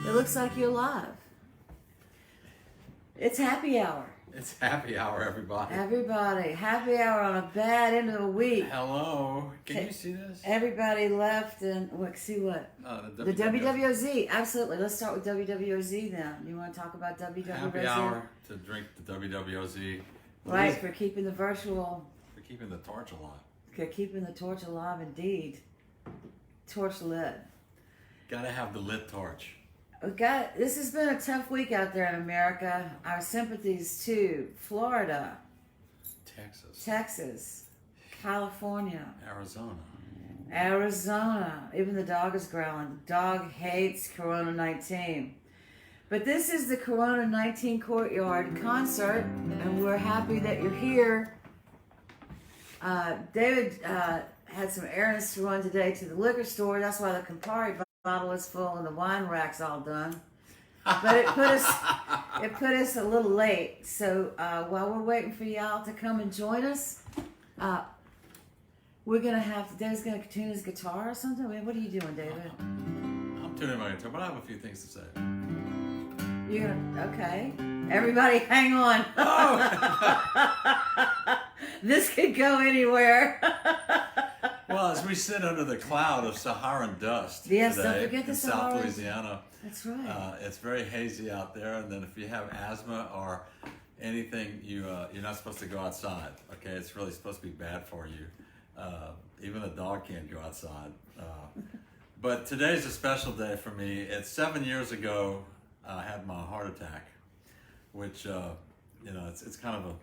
It looks like you're live. It's happy hour. It's happy hour, everybody. Everybody, happy hour on a bad end of the week. Hello. Can you see this? Everybody left and see what? The WWOZ. Absolutely. Let's start with WWOZ then. You want to talk about WWOZ? Happy hour to drink the WWOZ. Right, for keeping the virtual. For keeping the torch alive. For keeping the torch alive, indeed. Torch lit. Gotta have the lit torch. This has been a tough week out there in America. Our sympathies to Florida, Texas, California, Arizona. Even the dog is growling. The dog hates Corona-19. But this is the Corona-19 Courtyard concert, and we're happy that you're here. David had some errands to run today to the liquor store. That's why the Campari bottle is full and the wine rack's all done. But it put us a little late. So while we're waiting for y'all to come and join us, David's gonna tune his guitar or something. What are you doing, David? I'm tuning my guitar, but I have a few things to say. Okay. Everybody hang on. Oh! This could go anywhere. Well, as we sit under the cloud of Saharan dust yes, today don't forget the in South Louisiana, that's right. It's very hazy out there, and then if you have asthma or anything, you're not supposed to go outside. Okay, it's really supposed to be bad for you. Even a dog can't go outside. But today's a special day for me. It's 7 years ago I had my heart attack, which it's kind of a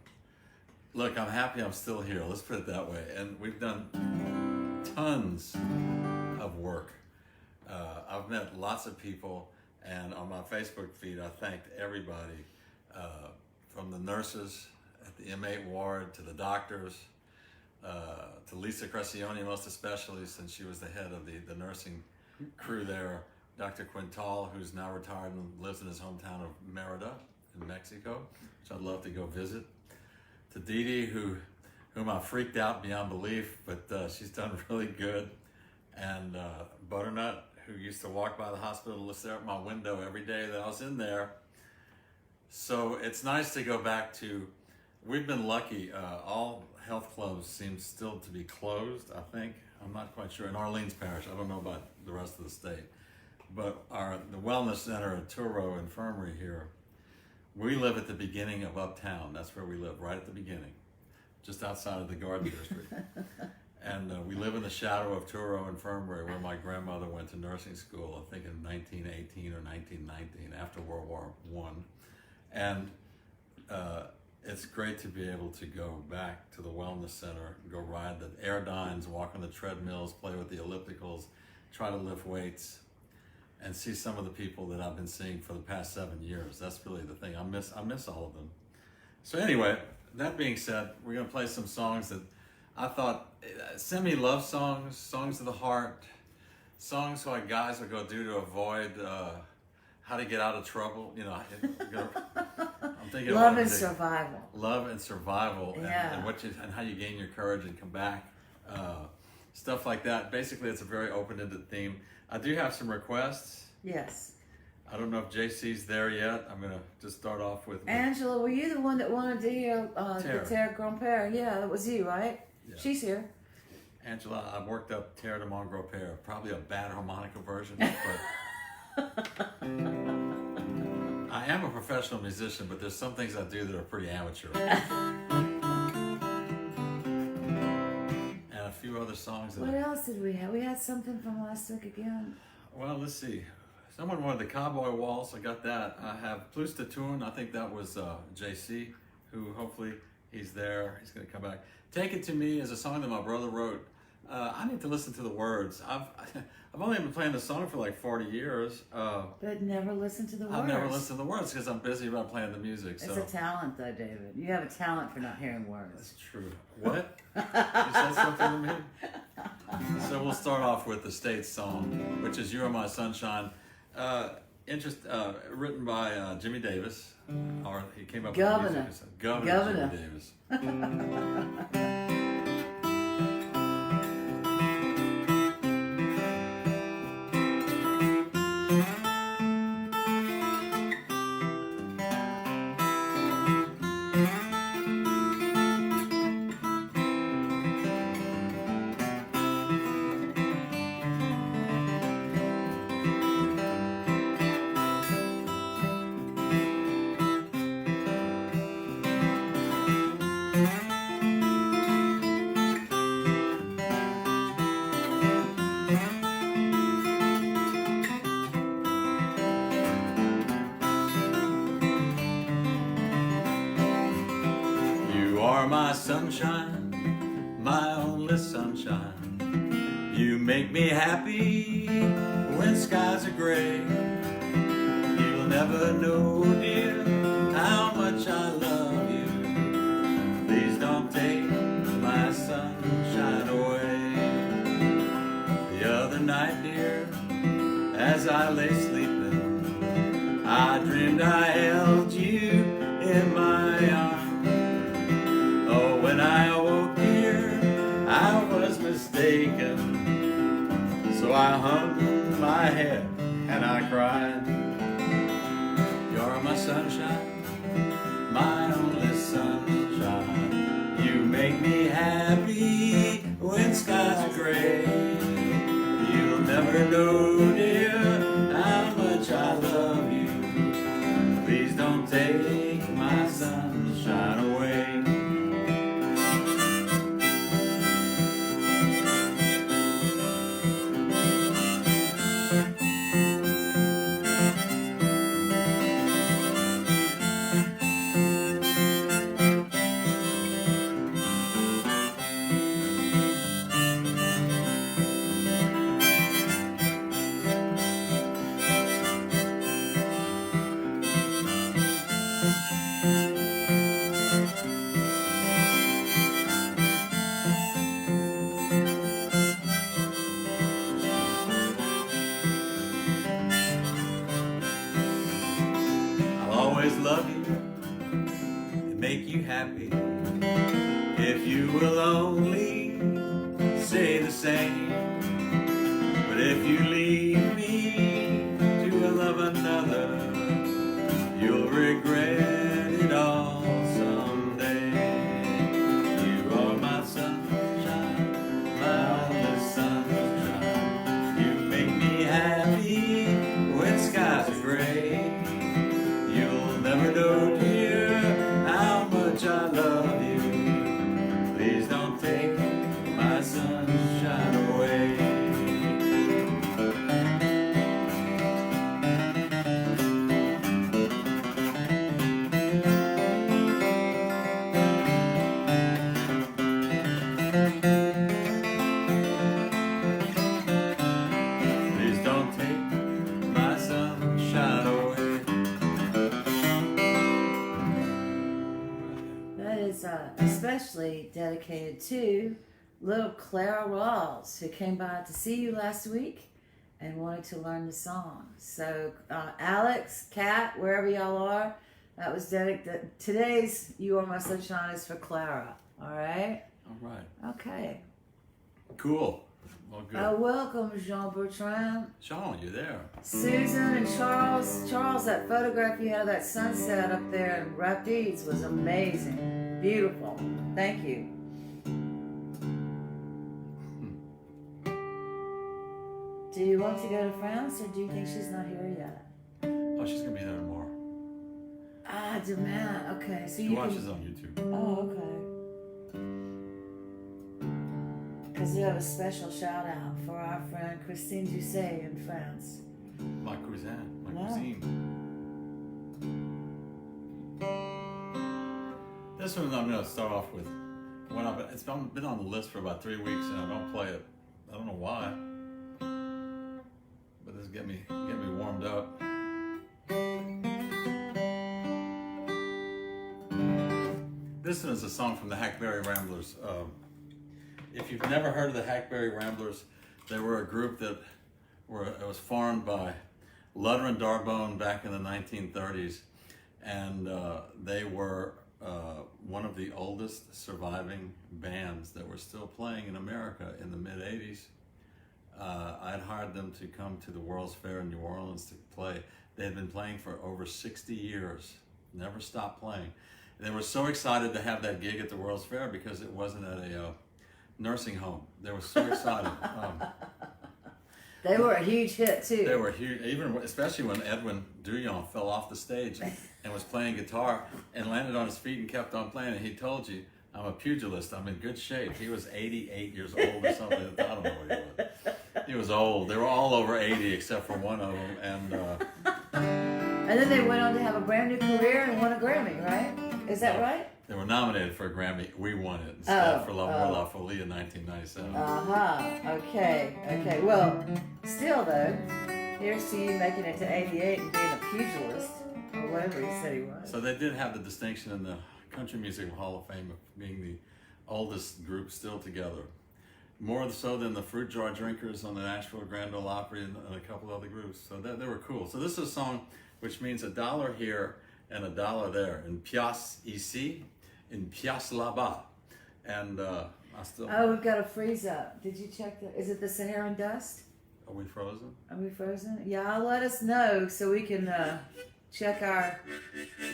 look. I'm happy I'm still here. Let's put it that way. And we've done tons of work. I've met lots of people, and on my Facebook feed, I thanked everybody, from the nurses at the M8 ward to the doctors, to Lisa Crescione, most especially, since she was the head of the nursing crew there. Dr. Quintal, who's now retired and lives in his hometown of Merida in Mexico, which I'd love to go visit. To Dee Dee, whom I freaked out beyond belief, but she's done really good. And Butternut, who used to walk by the hospital and stare at my window every day that I was in there. So it's nice to go back to, we've been lucky. All health clubs seem still to be closed, I think. I'm not quite sure. In Orleans Parish, I don't know about the rest of the state. But the wellness center at Turo Infirmary here, we live at the beginning of Uptown. That's where we live, right at the beginning, just outside of the Garden District. And we live in the shadow of Turo Infirmary, where my grandmother went to nursing school, I think in 1918 or 1919, after World War I. And it's great to be able to go back to the wellness center, go ride the Airdynes, walk on the treadmills, play with the ellipticals, try to lift weights, and see some of the people that I've been seeing for the past 7 years. That's really the thing. I miss all of them. So anyway, that being said, we're gonna play some songs that I thought, semi-love songs, songs of the heart, songs what guys will go do to avoid how to get out of trouble. I'm thinking love and survival. Love and survival, yeah. and how you gain your courage and come back. Stuff like that. Basically, it's a very open-ended theme. I do have some requests. Yes. I don't know if JC's there yet. I'm going to just start off with Angela, were you the one that wanted to hear the Terre Grand-Père? Yeah, that was you, right? Yeah. She's here. Angela, I worked up Terre de Mon Grand-Père. Probably a bad harmonica version, but I am a professional musician, but there's some things I do that are pretty amateur. A few other songs. What else did we have? We had something from last week again. Well, let's see. Someone wanted the Cowboy Waltz. I got that. I have Plus de Tourne. I think that was JC, who hopefully he's there. He's going to come back. Take It To Me is a song that my brother wrote. I need to listen to the words. I've only been playing the song for like 40 years. But never listened to the words. I've never listened to the words because I'm busy about playing the music. So. It's a talent though, David. You have a talent for not hearing words. That's true. What? You said something to me? So we'll start off with the state song, which is You Are My Sunshine. Written by Jimmy Davis. Or he came up with the music. Governor Jimmy Davis. my sunshine, my only sunshine. You make me happy when skies are gray. You'll never know, dear, how much I love you. Please don't take my sunshine away. The other night, dear, as I lay sleeping, I dreamed I held you in my arms. Oh, when I awoke, dear, I was mistaken. So I hung my head and I cried. You're my sunshine, my only sunshine. You make me happy when skies are gray. You'll never know, dear, how much I love you. Please don't take my sunshine away. Always love you and make you happy if you will only say the same. But if you leave me to love another, you'll regret it all someday. You are my sunshine, my only sunshine. You make me happy when skies are gray. Never know, dear, how much I love you. Please don't take my sunshine away. Please don't take my sunshine away. Especially dedicated to little Clara Rawls, who came by to see you last week and wanted to learn the song. So Alex, Kat, wherever y'all are, that was dedicated. Today's You Are My Sunshine is for Clara. All right? All right. Okay. Cool. Well, good. Welcome, Jean-Bertrand. Sean, you there? Susan and Charles. Charles, that photograph you had of that sunset up there in Rapides was amazing. Beautiful. Thank you. Do you want to go to France, or do you think she's not here yet? Oh, she's going to be there tomorrow. Ah, demand. Okay. So She watches on YouTube. Oh, okay. Because we have a special shout out for our friend Christine Doucet in France. My cousine. No. This one I'm going to start off with. It's been on the list for about 3 weeks and I don't play it. I don't know why. But this get me warmed up. This one is a song from the Hackberry Ramblers. If you've never heard of the Hackberry Ramblers, they were a group that was formed by Ludder and Darbone back in the 1930s, and they were one of the oldest surviving bands that were still playing in America in the mid-'80s. I'd hired them to come to the World's Fair in New Orleans to play. They had been playing for over 60 years, never stopped playing. They were so excited to have that gig at the World's Fair because it wasn't at a nursing home. They were so excited. They were a huge hit too. They were huge, especially when Edwin Douillon fell off the stage and was playing guitar and landed on his feet and kept on playing. And he told you, "I'm a pugilist. I'm in good shape." He was 88 years old or something. I don't know what he was. He was old. They were all over 80 except for one of them. And then they went on to have a brand new career and won a Grammy, right? Is that right? They were nominated for a Grammy. We won it instead for L'amour la folie in 1997. Okay. Well, still though, here's to you making it to 88 and being a pugilist, or whatever he said he was. So they did have the distinction in the Country Music Hall of Fame of being the oldest group still together. More so than the Fruit Jar Drinkers on the Nashville Grand Ole Opry and a couple other groups. So they were cool. So this is a song which means $1 here and $1 there. In pièce ici, in pièce là-bas. And I still... Oh, we've got a freeze up. Did you check the... Is it the Saharan dust? Are we frozen? Are we frozen? Yeah, I'll let us know so we can check our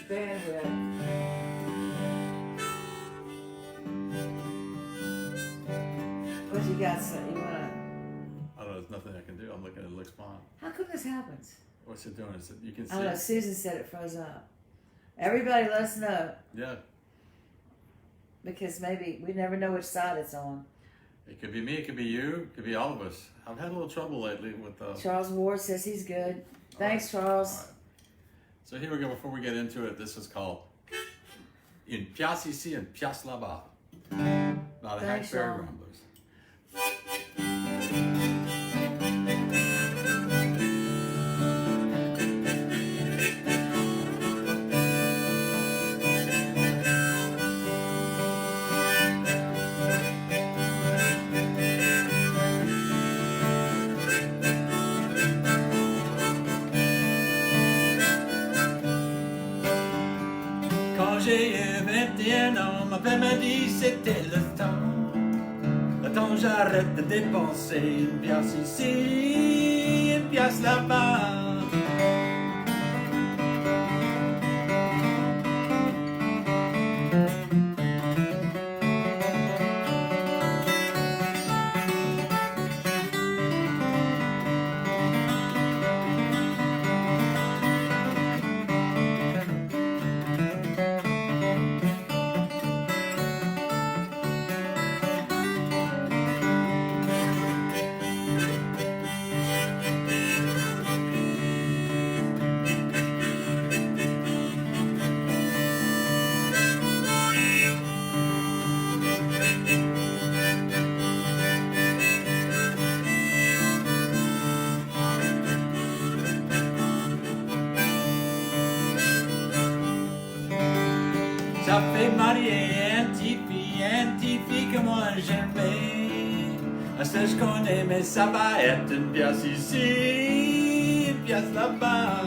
bandwidth. What you got, son? You wanna... I don't know, there's nothing I can do. I'm looking at it, looks fine. How come this happens? What's it doing? Is it, you can see I don't know, it? Susan said it froze up. Everybody let us know. Yeah. Because maybe, we never know which side it's on. It could be me, it could be you, it could be all of us. I've had a little trouble lately with... Charles Ward says he's good. Thanks, Charles. All right. So here we go, before we get into it, this is called Une pièce ici, une pièce là-bas. Not a Thanks, Hackberry y'all. Ramblers. Quand j'ai eu 21 ans, ma père m'a dit c'était le temps. Le temps j'arrête de dépenser, une pièce ici, une pièce là-bas. Ça fait marier un petit fille que moi j'aimais. Ça je connais, mais ça va être une pièce ici, une pièce là-bas.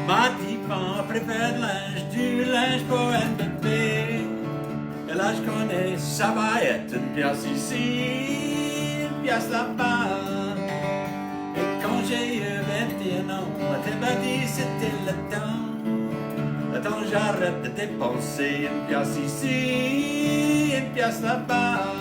Ma type préfère du linge pour un bébé. Et là je connais, ça va être une pièce ici, une pièce là-bas. Et quand j'ai eu 21 ans, ma m'a dit c'était le temps. Le temps j'arrête de dépenser, une pièce ici, une pièce là-bas.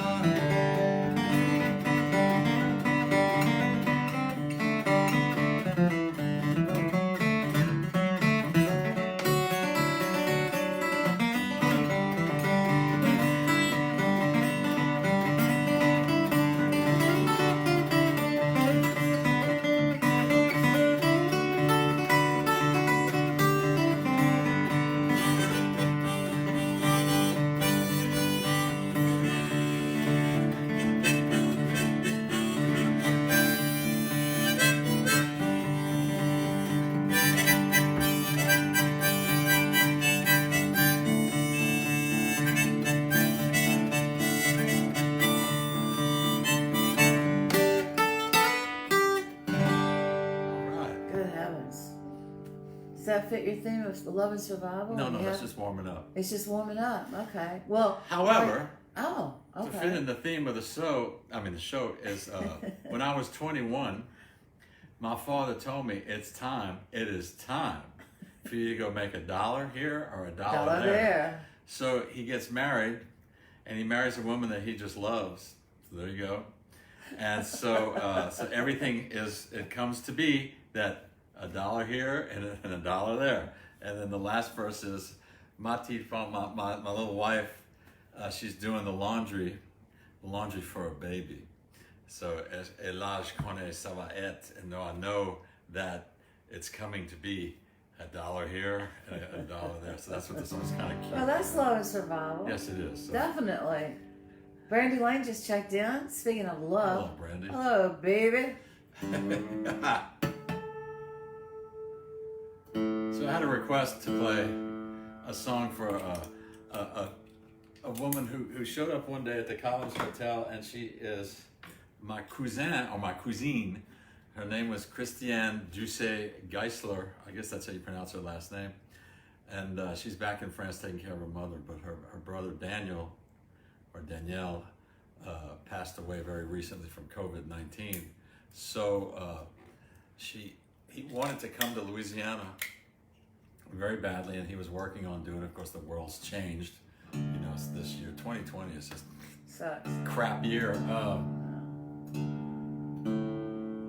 Does that fit your theme of love and survival? No, that's just warming up. It's just warming up. Okay. Well. However. Oh, okay. To fit in the theme of the show is when I was 21, my father told me it is time for you to go make $1 here or $1 there. So he gets married, and he marries a woman that he just loves. So there you go. And so so everything it comes to be that $1 here and $1 there. And then the last verse is, my little wife, she's doing the laundry for a baby. So, et là, je connais ça va être, and I know that it's coming to be $1 here and $1 there. So that's what this song's kind of cute. Well, that's love and survival. Yes, it is. So. Definitely. Brandy Lane just checked in. Speaking of love. Hello, Brandy. Hello, baby. So I had a request to play a song for a woman who showed up one day at the College Hotel, and she is my cousin or my cousine. Her name was Christiane Doucet Geisler. I guess that's how you pronounce her last name. And she's back in France taking care of her mother, but her brother Danielle passed away very recently from COVID-19. So he wanted to come to Louisiana very badly, and he was working on doing it. Of course, the world's changed. You know, this year, 2020 is just sucks. Crap year.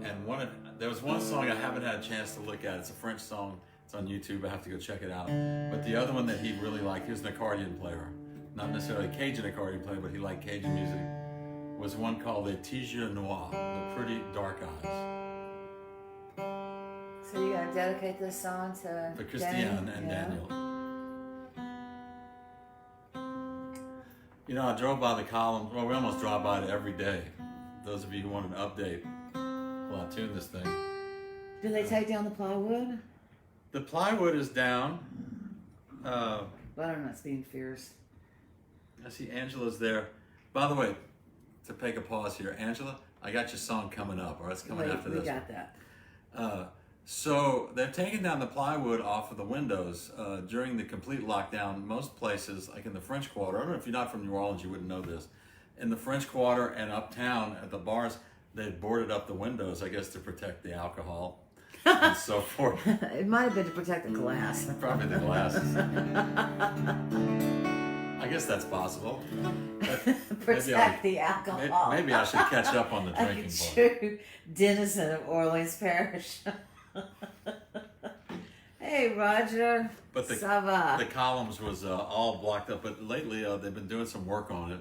And there was one song I haven't had a chance to look at. It's a French song. It's on YouTube. I have to go check it out. But the other one that he really liked, he was an accordion player. Not necessarily a Cajun accordion player, but he liked Cajun music. Was one called Les Tigres Noirs, the pretty dark eyes. So you're going to dedicate this song to Christiane and Daniel. You know, I drove by the columns. Well, we almost drive by it every day. Those of you who want an update, well, I tune this thing. Do they take down the plywood? The plywood is down. Butternut's being fierce. I see Angela's there. By the way, to take a pause here, Angela, I got your song coming up, or it's coming after this. We got that. So they've taken down the plywood off of the windows during the complete lockdown. Most places, like in the French Quarter, I don't know if you're not from New Orleans, you wouldn't know this. In the French Quarter and uptown at the bars, they boarded up the windows, I guess, to protect the alcohol and so forth. It might have been to protect the glass. Probably the glasses. I guess that's possible. Protect the alcohol. Maybe I should catch up on the drinking part. True denizen of Orleans Parish. Hey, Roger. But the columns was all blocked up. But lately they've been doing some work on it.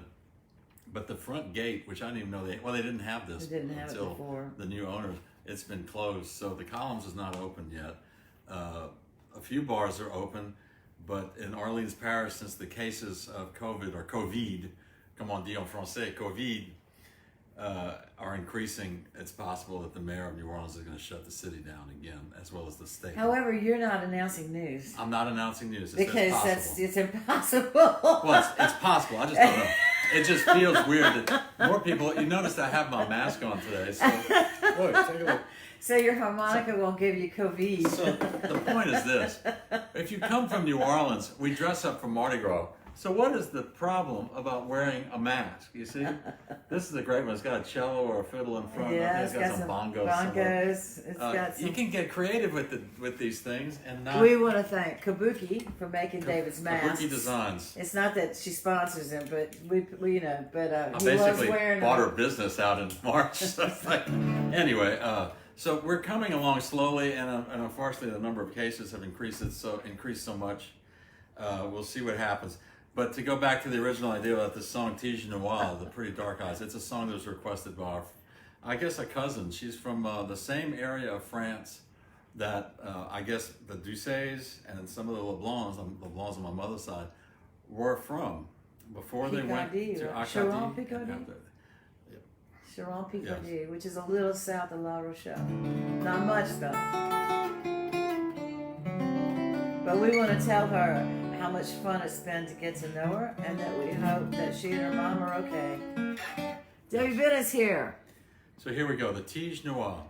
But the front gate, which I didn't even know they didn't have this until before. The new owners. It's been closed, so the columns is not open yet. A few bars are open, but in Orleans Parish, since the cases of COVID or COVID, comme on dit en français, COVID, are increasing, it's possible that the mayor of New Orleans is going to shut the city down again, as well as the state. However, you're not announcing news. I'm not announcing news. Because it's impossible. Well, it's possible. I just don't know. It just feels weird that more people. You notice I have my mask on today, so look, take a look. So your harmonica won't give you COVID. So the point is this: if you come from New Orleans, we dress up for Mardi Gras. So what is the problem about wearing a mask? You see, this is a great one. It's got a cello or a fiddle in front. Yeah, it's got some bongos. It's got some... You can get creative with these things, and not. We want to thank Kabuki for making David's masks. Kabuki Designs. It's not that she sponsors him, but we I he basically loves wearing bought them. her business out in March. So it's like, anyway. So we're coming along slowly, and unfortunately, the number of cases have increased so much. We'll see what happens. But to go back to the original idea about this song, Tigres Noirs, the pretty dark eyes, it's a song that was requested by a cousin. She's from the same area of France that I guess the Doucets and some of the Leblancs on my mother's side were from before they went to Acadie. Charon Picardie, yes. Which is a little south of La Rochelle. Not much though. But we want to tell her how much fun it's been to get to know her, and that we hope that she and her mom are okay. Debbie Bennett's here. So here we go, the Tigres Noirs.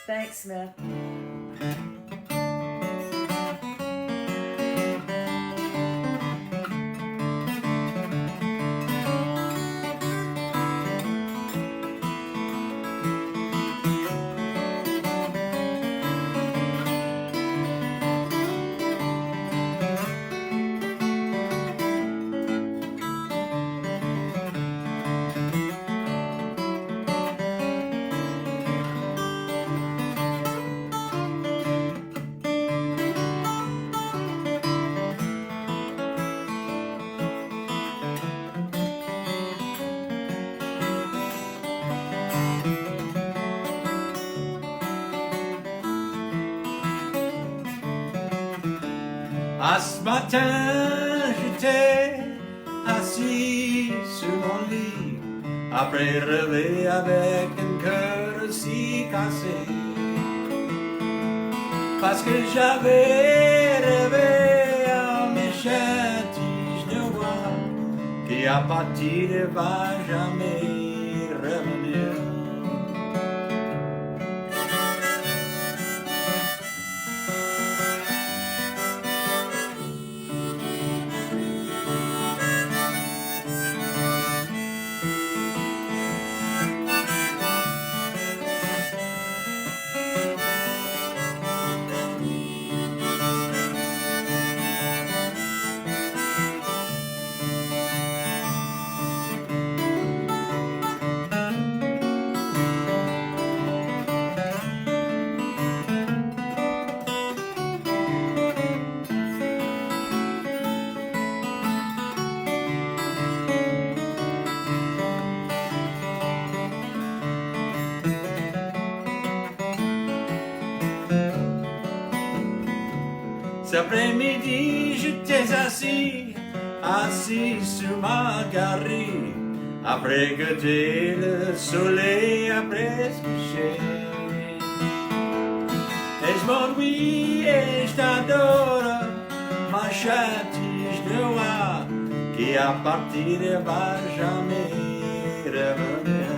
Thanks, Smith. Ah, ce matin, j'étais assis sur mon lit, après rêver avec un cœur aussi cassé. Parce que j'avais rêvé un méchant tige de roi qui à partir ne va jamais revenir. Cet après-midi, j'étais assis sur ma galerie, après que le soleil a presque couché. Et je m'ennuie et je t'adore, ma tige de roi, qui à partir ne va jamais revenir.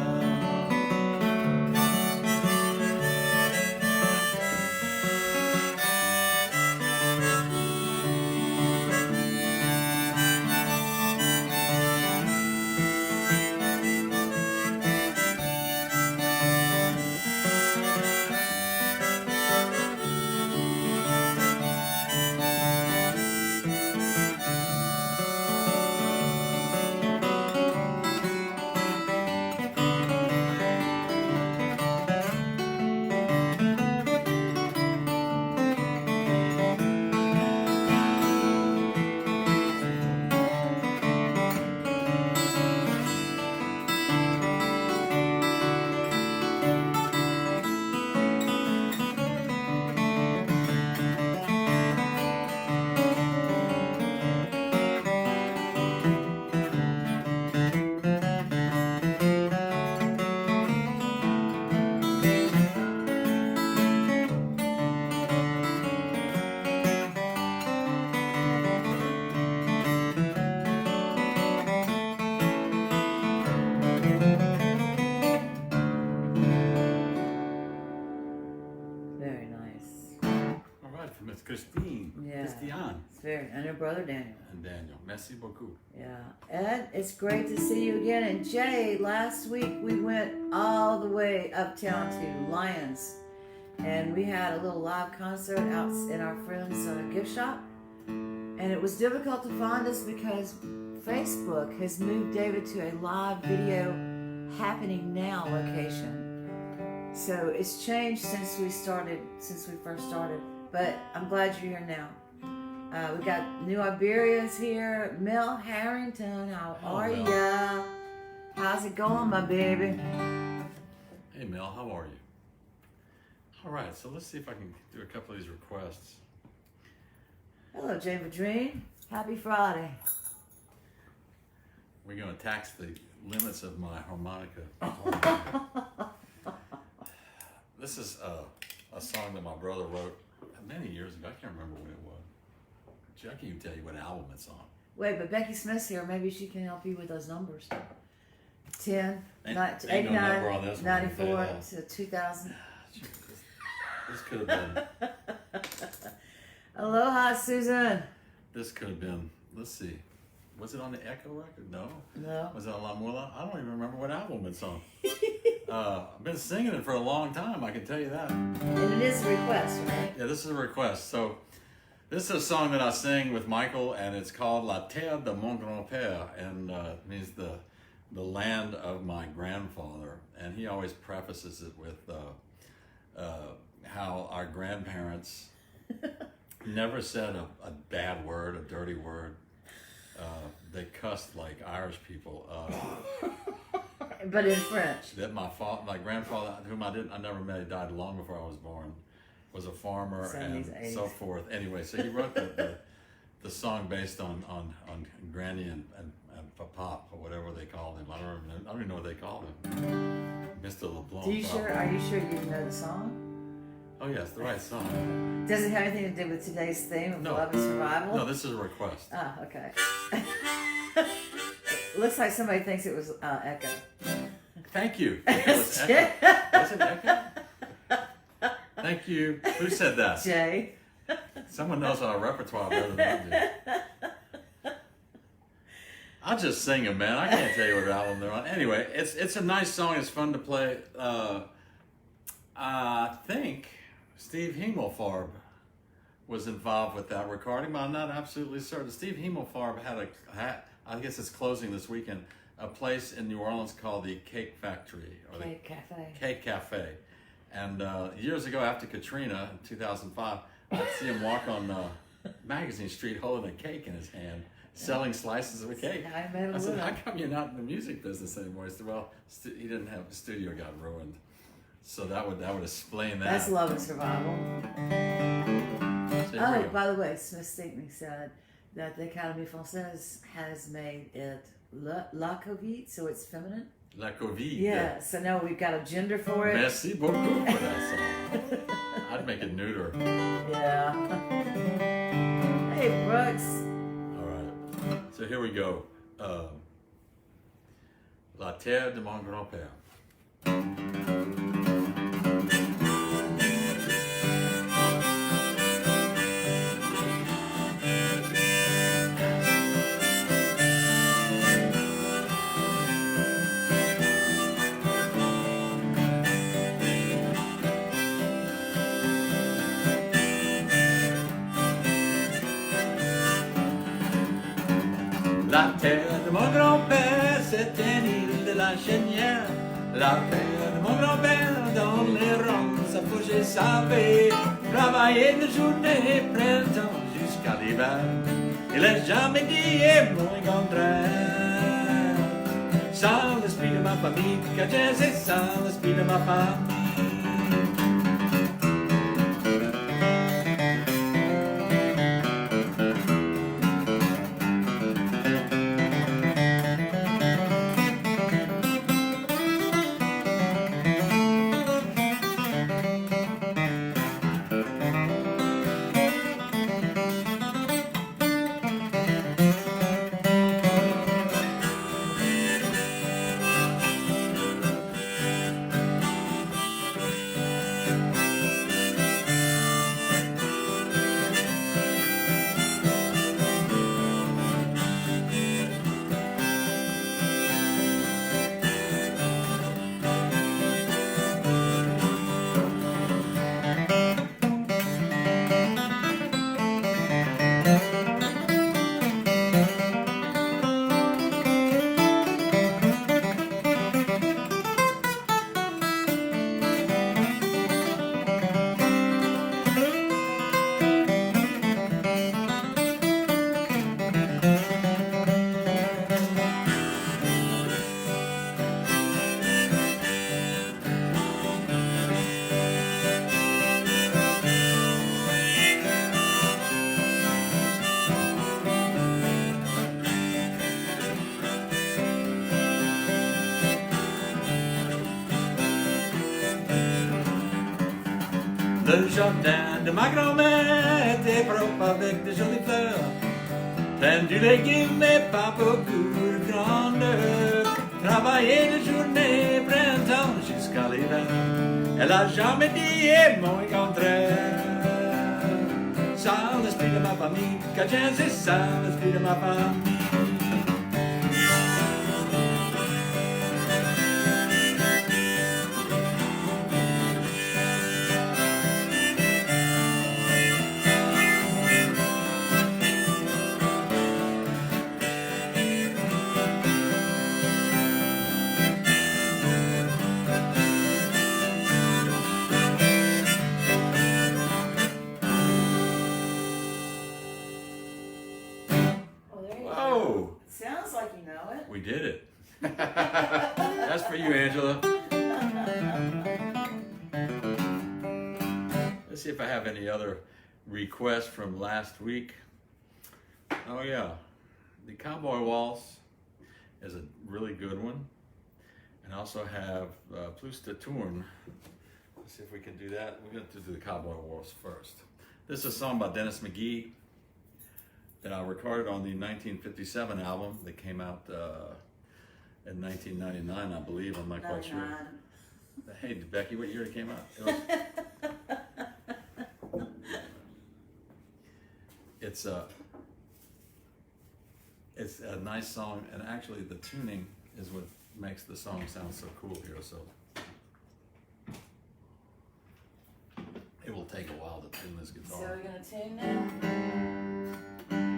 Very nice. All right, from Miss Christine. Yeah. Christiane. It's very, and her brother Daniel. And Daniel. Merci beaucoup. Yeah. Ed, it's great to see you again. And Jay, last week we went all the way uptown to Lions. And we had a little live concert out in our friend's gift shop. And it was difficult to find us because Facebook has moved David to a live video happening now location. So it's changed since we first started. But I'm glad you're here now. We got New Iberia's here. Mel Harrington, how are Mel. ya? How's it going, my baby? Hey Mel, how are you? All right, so let's see if I can do a couple of these requests. Hello, Jane Vadrine. Happy Friday. We're going to tax the limits of my harmonica. This is a song that my brother wrote many years ago. I can't remember when it was. I can't even tell you what album it's on. Wait, but Becky Smith's here. Maybe she can help you with those numbers. 10, Ain't 89, no number on this one, 94 yeah. to 2000. This could have been. Aloha, Susan. This could have been. Let's see. Was it on the Echo record? No. No. Was it on La Mula? I don't even remember what album it's on. I've been singing it for a long time. I can tell you that. And it is a request, right? Yeah, this is a request. So, this is a song that I sing with Michael, and it's called La Terre de mon grand-père, and it means the land of my grandfather. And he always prefaces it with how our grandparents never said a bad word, a dirty word. They cussed like Irish people. But in French. That my grandfather, whom I never met, he died long before I was born, was a farmer 70s, and 80s. so forth. Anyway, so he wrote the song based on Granny and Pop or whatever they called him. I don't even know what they called him. Mr. LeBlanc. Are you sure you know the song? Oh yes, the right song. Does it have anything to do with today's theme of love and survival? No, this is a request. Ah, okay. Looks like somebody thinks it was Echo. Thank you. Was it Echo? Thank you. Who said that? Jay. Someone knows our repertoire better than I do. I'll just sing them, man. I can't tell you what album they're on. Anyway, it's a nice song. It's fun to play. I think Steve Himmelfarb was involved with that recording, but I'm not absolutely certain. Steve Himmelfarb had I guess it's closing this weekend, a place in New Orleans called the Cake Factory. Or Cake Cafe. Cake Cafe. And years ago, after Katrina in 2005, I'd see him walk on Magazine Street holding a cake in his hand, selling slices of a cake. I said, how come you're not in the music business anymore? He said, well, he didn't have, the studio got ruined. So that would explain that. That's love and survival. So by the way, Smith Stickney said that the Académie Française has made it la Covid, so it's feminine. La Covid. Yeah, so now we've got a gender for it. Merci beaucoup for that song. I'd make it neuter. Yeah. Hey, Brooks. All right. So here we go. La terre de mon grand-père. La terre de mon grand-père, c'est une île de la Chênière. La terre de mon grand-père, dans les rangs, ça bougeait, ça paix. Travailler de journée, printemps jusqu'à l'hiver. Il n'a jamais dit mon contraire. Sans l'esprit de ma famille, car c'est sans l'esprit de ma famille. Le jardin de ma grand-mère était propre avec de jolies fleurs, plein de légumes et pas beaucoup de grandeur. Travailler de journée, printemps jusqu'à l'hiver, elle a jamais dit mon contraire. Sans l'esprit de ma famille, car c'est sans l'esprit de ma famille. Sounds like you know it. We did it. That's for you, Angela. Let's see if I have any other requests from last week. Oh yeah, the Cowboy Waltz is a really good one. And I also have Plus de Tourne. Let's see if we can do that. We're going to do the Cowboy Waltz first. This is a song by Dennis McGee that I recorded on the 1957 album that came out in 1999, I believe. I'm not quite sure. Hey, Becky, what year it came out? It's a nice song, and actually the tuning is what makes the song sound so cool here. So it will take a while to tune this guitar. So we're gonna tune now?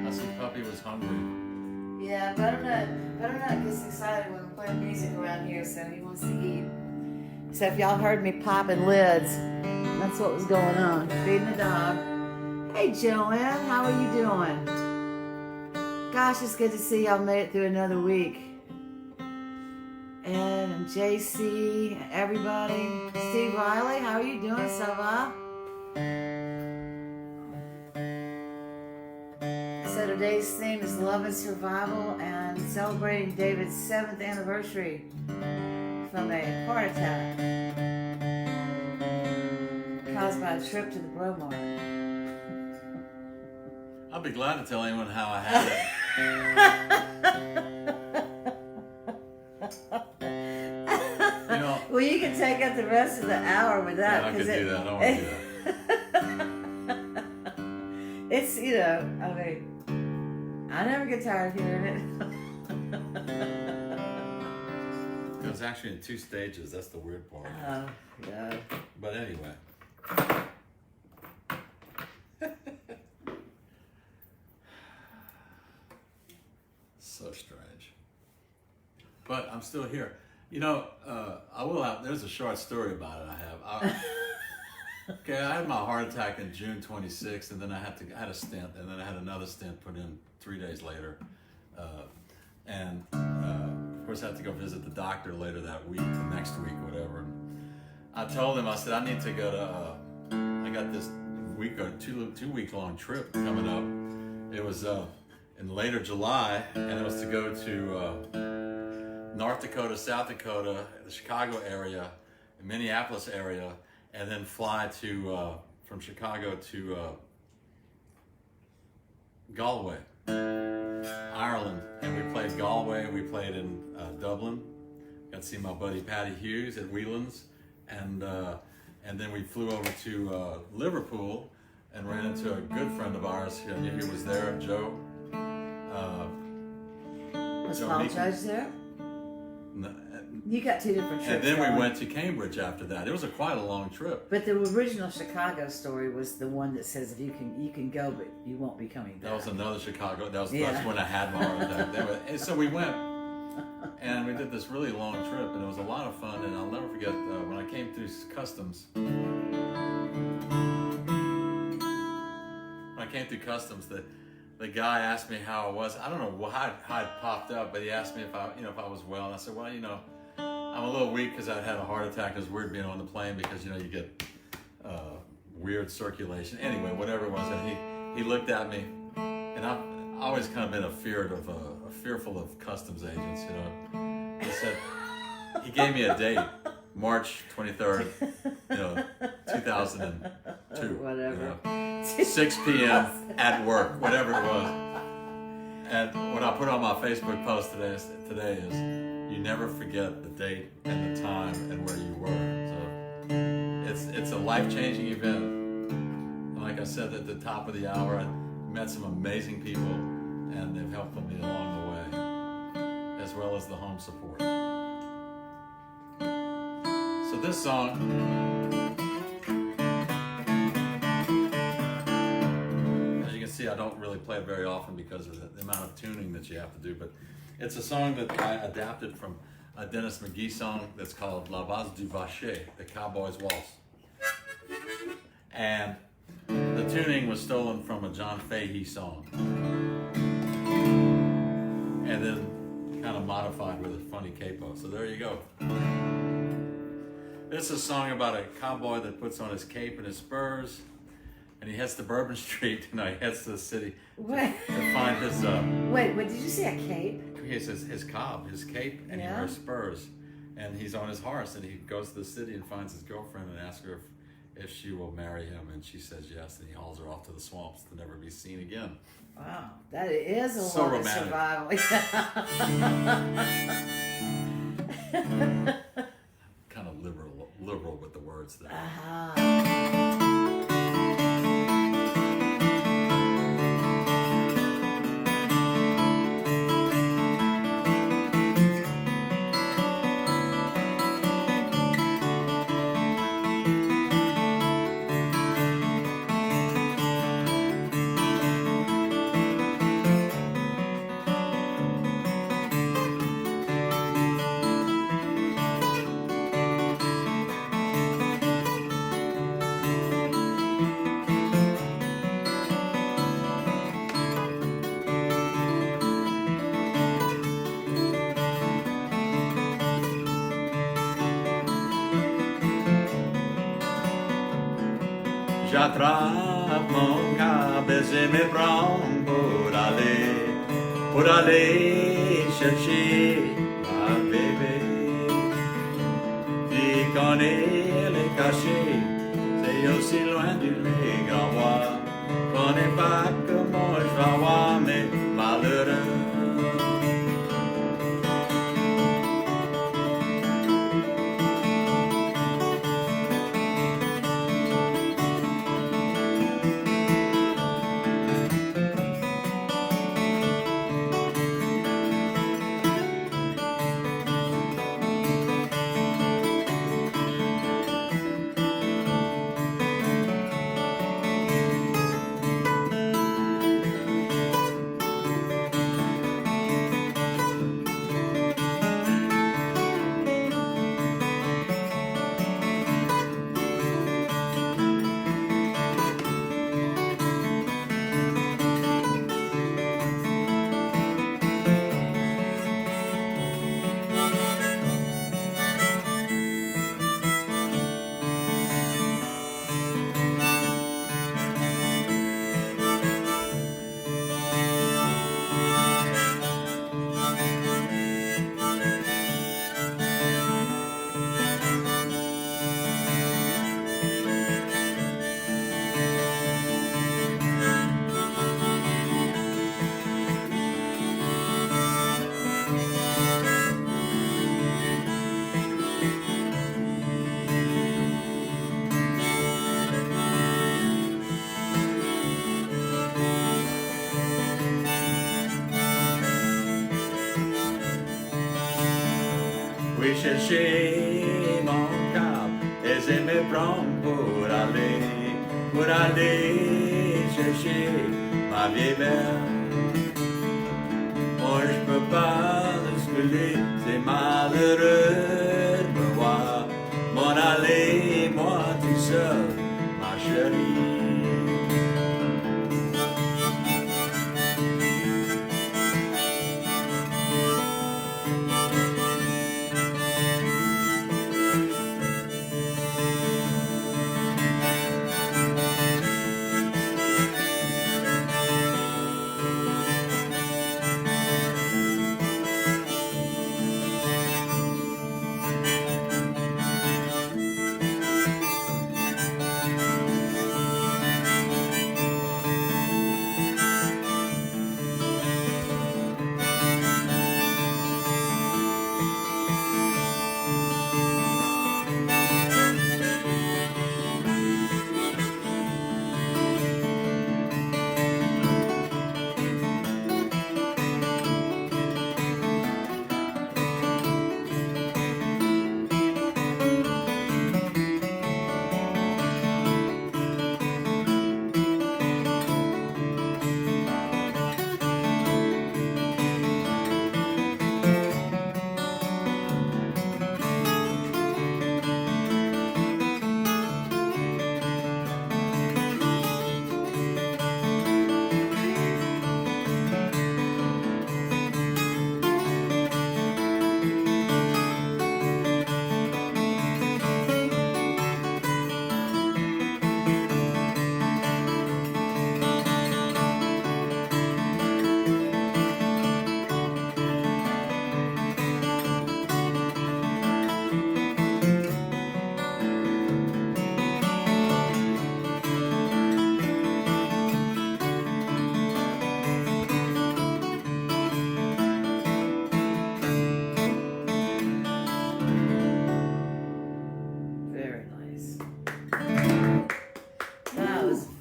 I see Puppy was hungry. Yeah, Butternut gets excited when we're playing music around here, so he wants to eat. So if y'all heard me popping lids, that's what was going on. Feeding the dog. Hey Joanne, how are you doing? Gosh, it's good to see y'all made it through another week. Ed and JC, everybody. Steve Riley, how are you doing, Sava? So today's theme is love and survival and celebrating David's 7th anniversary from a heart attack caused by a trip to the Bromar. I'll be glad to tell anyone how I had it. You know, well, you can take up the rest of the hour with that. Yeah, I could do that. I don't want to do that. It's, I mean, I never get tired of hearing it. It was actually in 2 stages. That's the weird part. Oh, yeah. But anyway. So strange. But I'm still here. There's a short story about it I have. Okay, I had my heart attack in June 26th, and then I had a stent, and then I had another stent put in 3 days later. Of course, I had to go visit the doctor later that week, next week, whatever. And I told him, I said, I need to go to, I got this two-week-long trip coming up. It was in later July, and it was to go to North Dakota, South Dakota, the Chicago area, the Minneapolis area, and then fly from Chicago to Galway, Ireland. And we played Galway, we played in Dublin. Got to see my buddy Patty Hughes at Whelan's, and then we flew over to Liverpool and ran into a good friend of ours who I knew he was there, Joe. Was Joe Paul Meekin. Judge there? You got 2 different trips. And then going. we went to Cambridge after that. It was quite a long trip. But the original Chicago story was the one that says if you can go, but you won't be coming back. That was another Chicago. That's Yeah. when I had my heart attack. And so we went, and we did this really long trip, and it was a lot of fun. And I'll never forget when I came through customs. When I came through customs, the guy asked me how I was. I don't know how it popped up, but he asked me if I was well. And I said, well, I'm a little weak because I had a heart attack. It was weird being on the plane because, you get weird circulation. Anyway, whatever it was. And he looked at me, and I've always kind of been fearful of customs agents, He said, he gave me a date, March 23rd, 2002. Whatever. 6 p.m. at work, whatever it was. And what I put on my Facebook post today is you never forget the date and the time and where you were. So it's a life-changing event. And like I said at the top of the hour, I met some amazing people, and they've helped me along the way, as well as the home support. So this song, see, I don't really play it very often because of the amount of tuning that you have to do, but it's a song that I adapted from a Dennis McGee song that's called La Valse du Vacher, the Cowboy's Waltz. And the tuning was stolen from a John Fahey song, and then kind of modified with a funny capo. So there you go. This is a song about a cowboy that puts on his cape and his spurs, and he heads to Bourbon Street. No, he heads to the city Wait. to find his Wait, what did you say? A cape? his cob, his cape, and he Yeah. wears spurs, and he's on his horse, and he goes to the city and finds his girlfriend and asks her if she will marry him, and she says yes, and he hauls her off to the swamps to never be seen again. Wow, that is a So lot romantic. of survival. Kind of liberal with the words there. J'attrape mon câble et me prends pour aller chercher ma bébé. Tu connais les cachets, c'est aussi loin du les grands bois. Connais pas comment je vais avoir mes malheureux. Oui, chercher mon cap et je me prends pour aller chercher ma vieille belle. Moi, je peux pas basculer, c'est malheureux de me voir m'en aller, moi tout seul, ma chérie.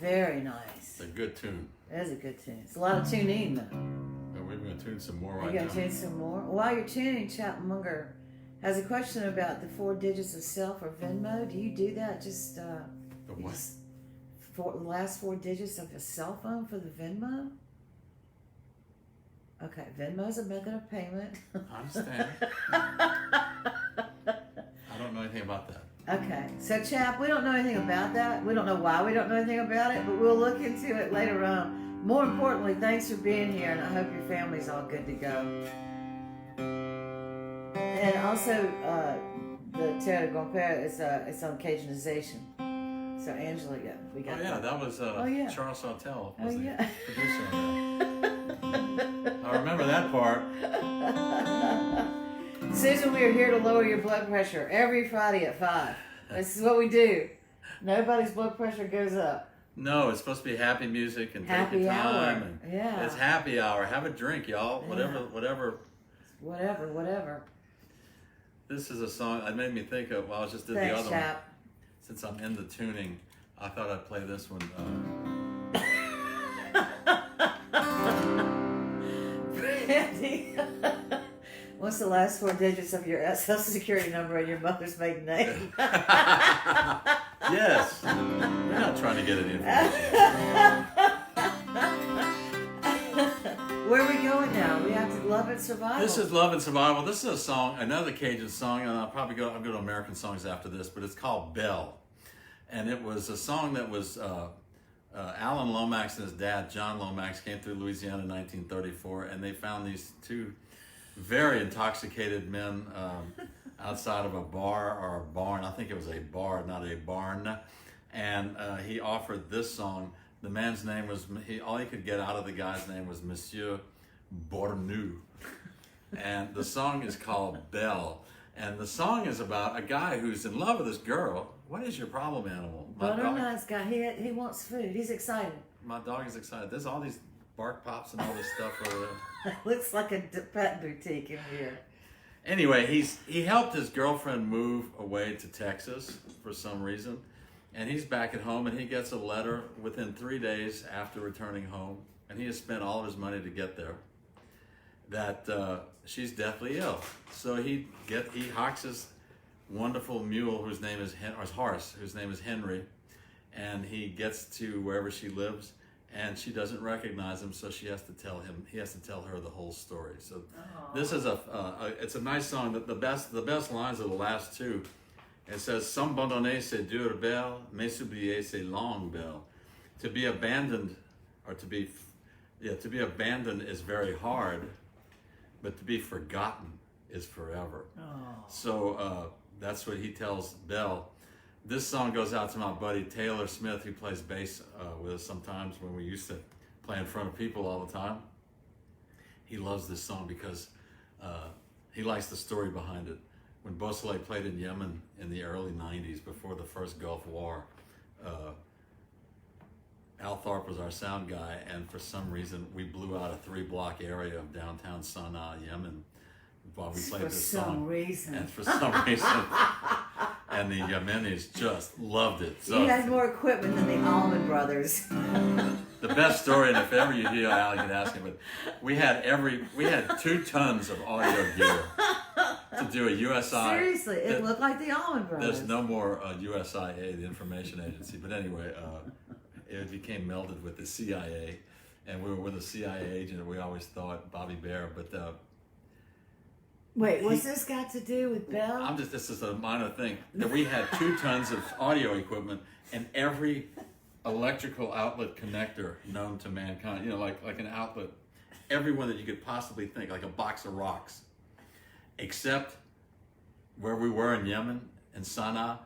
Very nice. It's a good tune. It is a good tune. It's a lot of tuning though. And we're going to tune some more You're right going now. to tune some more? While you're tuning, Chapmunger has a question about the 4 digits of self or Venmo. Do you do that? Just The what? The last 4 digits of a cell phone for the Venmo? Okay, Venmo's a method of payment. I understand. I don't know anything about that. Okay, so Chap, we don't know anything about that. We don't know why we don't know anything about it, but we'll look into it later on. More importantly, thanks for being here, and I hope your family's all good to go. And also, the Terre de Grand-Père it's on Cajunization. So Angela, we got. Oh yeah, that was yeah. Charles Sautel Oh was the yeah. producer on that. I remember that part. Susan, we are here to lower your blood pressure every Friday at 5. This is what we do. Nobody's blood pressure goes up. No, it's supposed to be happy music and Happy take your time. hour. And Yeah. It's happy hour. Have a drink, y'all. Yeah. Whatever. This is a song that made me think of, well, I just did Thanks, the other one. Chap. Since I'm in the tuning, I thought I'd play this one. Brandy. What's the last 4 digits of your social security number and your mother's maiden name? Yes. We're not trying to get any information. Where are we going now? We have to Love and Survival. This is Love and Survival. This is a song, another Cajun song, and I'll go to American songs after this, but it's called Belle. And it was a song that was, Alan Lomax and his dad, John Lomax, came through Louisiana in 1934, and they found these 2 very intoxicated men outside of a bar or a barn. I think it was a bar, not a barn. And he offered this song. The man's name was, all he could get out of the guy's name was Monsieur Bournou. And the song is called Belle. And the song is about a guy who's in love with this girl. What is your problem, animal? Nice guy. He wants food. He's excited. My dog is excited. There's all these bark pops and all this stuff over there. Looks like a pet boutique in here. Anyway, he helped his girlfriend move away to Texas for some reason. And he's back at home, and he gets a letter within 3 days after returning home, and he has spent all of his money to get there, that she's deathly ill. So he hocks his wonderful mule, whose name is horse, whose name is Henry, and he gets to wherever she lives, and she doesn't recognize him, so he has to tell her the whole story. So this is it's a nice song. The best lines are the last 2. It says, "Some abandonner c'est dur belle, mais s'oublier c'est long belle." To be abandoned, or to be abandoned is very hard, but to be forgotten is forever. So that's what he tells Belle. This song goes out to my buddy Taylor Smith, who plays bass with us sometimes when we used to play in front of people all the time. He loves this song because he likes the story behind it. When Beausoleil played in Yemen in the early 90s, before the first Gulf War, Al Tharp was our sound guy, and for some reason we blew out a 3-block area of downtown Sana'a, Yemen, while we played this song. And for some reason, and the Yemenis just loved it. So he had more equipment than the Allman Brothers. the best story, and if ever you hear Al, you can ask him, but we had 2 tons of audio gear to do a USI. Seriously, it looked like the Allman Brothers. There's no more USIA, the information agency, but anyway, it became melded with the CIA, and we were with a CIA agent, and we always thought Bobby Bear, but wait, what's this got to do with Belle? this is a minor thing, that we had 2 tons of audio equipment, and every electrical outlet connector known to mankind, like an outlet, every one that you could possibly think, like a box of rocks, except where we were in Yemen and Sana'a,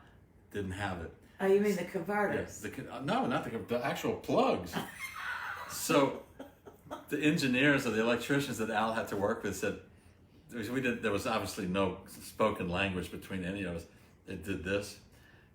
didn't have it. Oh, you mean the converters? No, not the actual plugs. So the engineers or the electricians that Al had to work with said, there was obviously no spoken language between any of us. They did this,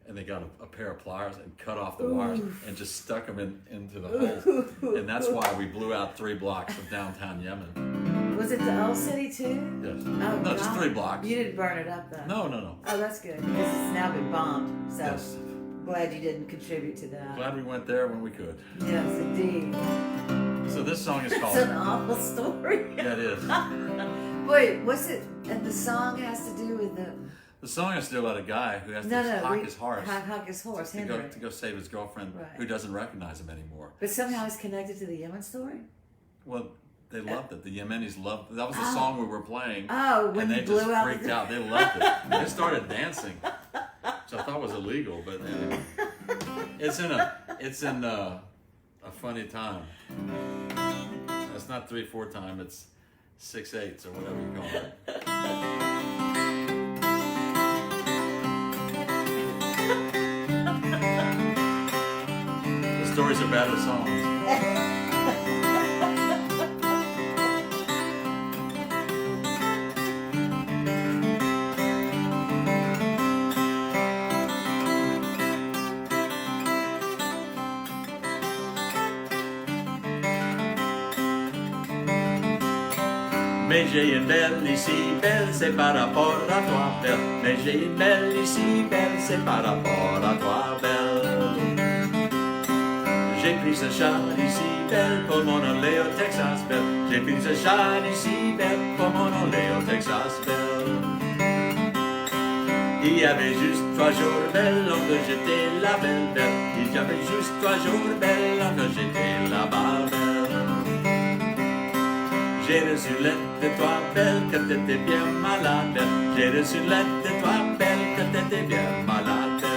and they got a pair of pliers and cut off the wires and just stuck them into the holes. And that's why we blew out 3 blocks of downtown Yemen. Was it the old city too? Yes. Oh, No, just 3 blocks. You didn't burn it up though. No. Oh, that's good because it's now been bombed. So Yes. Glad you didn't contribute to that. Glad we went there when we could. Yes, indeed. So this song is It's called. an awful story. Yeah, it is. Wait, what's it? And the song has to do with the. The song is still about a guy who has to hawk his horse. Hawk his horse, to Henry. go save his girlfriend Right. who doesn't recognize him anymore. But somehow it's connected to the Yemen story? Well, they loved it. The Yemenis loved it. That was the song we were playing. Oh, when and they you blew just out freaked the... out. They loved it. They started dancing, which I thought was illegal, but anyway. It's in a funny time. It's not 3/4 time. It's 6/8 or whatever you call it. The stories are better songs. Mais j'ai une belle ici, belle, c'est par rapport à toi, belle. Mais j'ai une belle ici, belle, c'est par rapport à toi, belle. J'ai pris ce char ici, belle, pour m'en aller au Texas, belle. J'ai pris ce char ici, belle, pour m'en aller au Texas, belle. Il y avait juste 3 jours, belle, lorsque j'étais la belle, belle. Il y avait juste 3 jours, belle, lorsque j'étais là-bas, belle. J'ai reçu une lettre de toi, belle, que t'étais bien malade, belle. J'ai reçu une lettre de toi, belle, que t'étais bien malade, belle.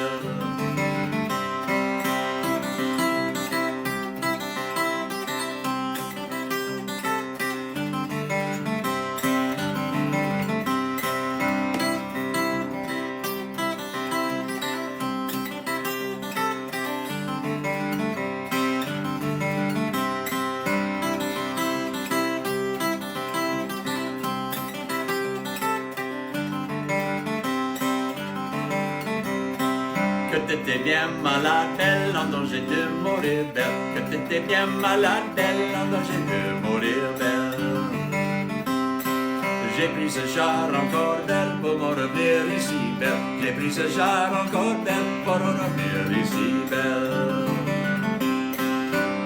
Que t'étais bien malade, belle, en danger de mourir, belle. Que t'étais bien malade, belle, en danger de mourir, belle. J'ai pris ce char encore, belle, pour m'en revenir ici, belle. J'ai pris ce char encore, belle, pour en revenir ici, belle.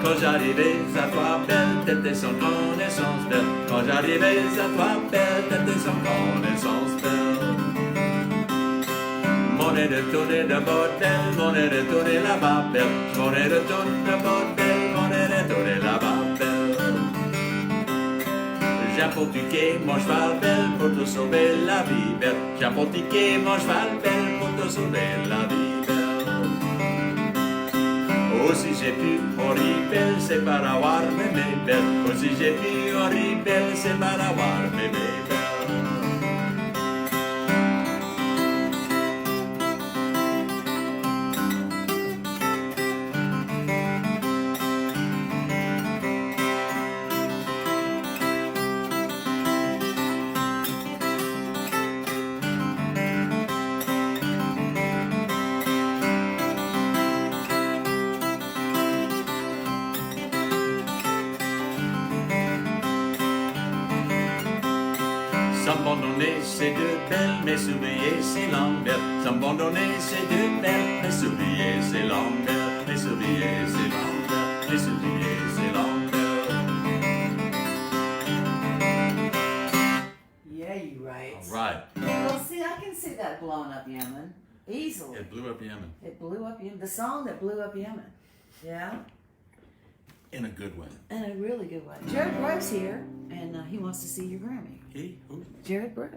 Quand j'arrivais à toi, belle, t'étais sans connaissance, belle. Quand j'arrivais à toi, belle, t'étais sans connaissance, belle. M'en est retourné de bordel, m'en est retourné là-bas, belle. M'en est retourné de bordel, m'en est retourné là-bas, belle. J'ai apporté mon cheval, belle, pour te sauver la vie, belle. J'ai apporté mon cheval, belle, pour te sauver la vie, belle. Aussi j'ai pu mourir, belle, c'est par avoir aimé, belle. Aussi j'ai pu mourir, belle, c'est par avoir aimé, belle. S'abandonner c'est de belles, mais s'oublier c'est l'envers. S'abandonner c'est de belles, mais s'oublier c'est l'envers. Mais s'oublier c'est l'envers, mais s'oublier c'est l'envers. Yeah, you're right. All right. Well, see, I can see that blowing up Yemen easily. It blew up Yemen. It blew up Yemen. The song that blew up Yemen. Yeah? In a good way. In a really good way. Jared Bro's here, and he wants to see your Grammy. He? Who? Jared Bro.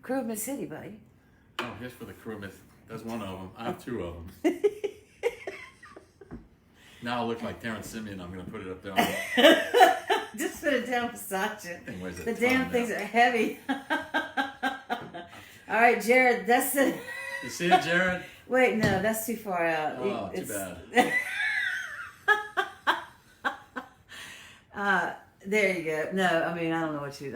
Crew of Mid-City, buddy. Oh, here's for the crew. That's one of them. I have 2 of them. Now I look like Terrence Simeon. I'm going to put it up there. Just put it down beside you. Thing weighs a The ton damn now. things are heavy. All right, Jared, that's it. You see it, Jared? Wait, no, that's too far out. Oh, too bad. There you go. No, I mean, I don't know what you.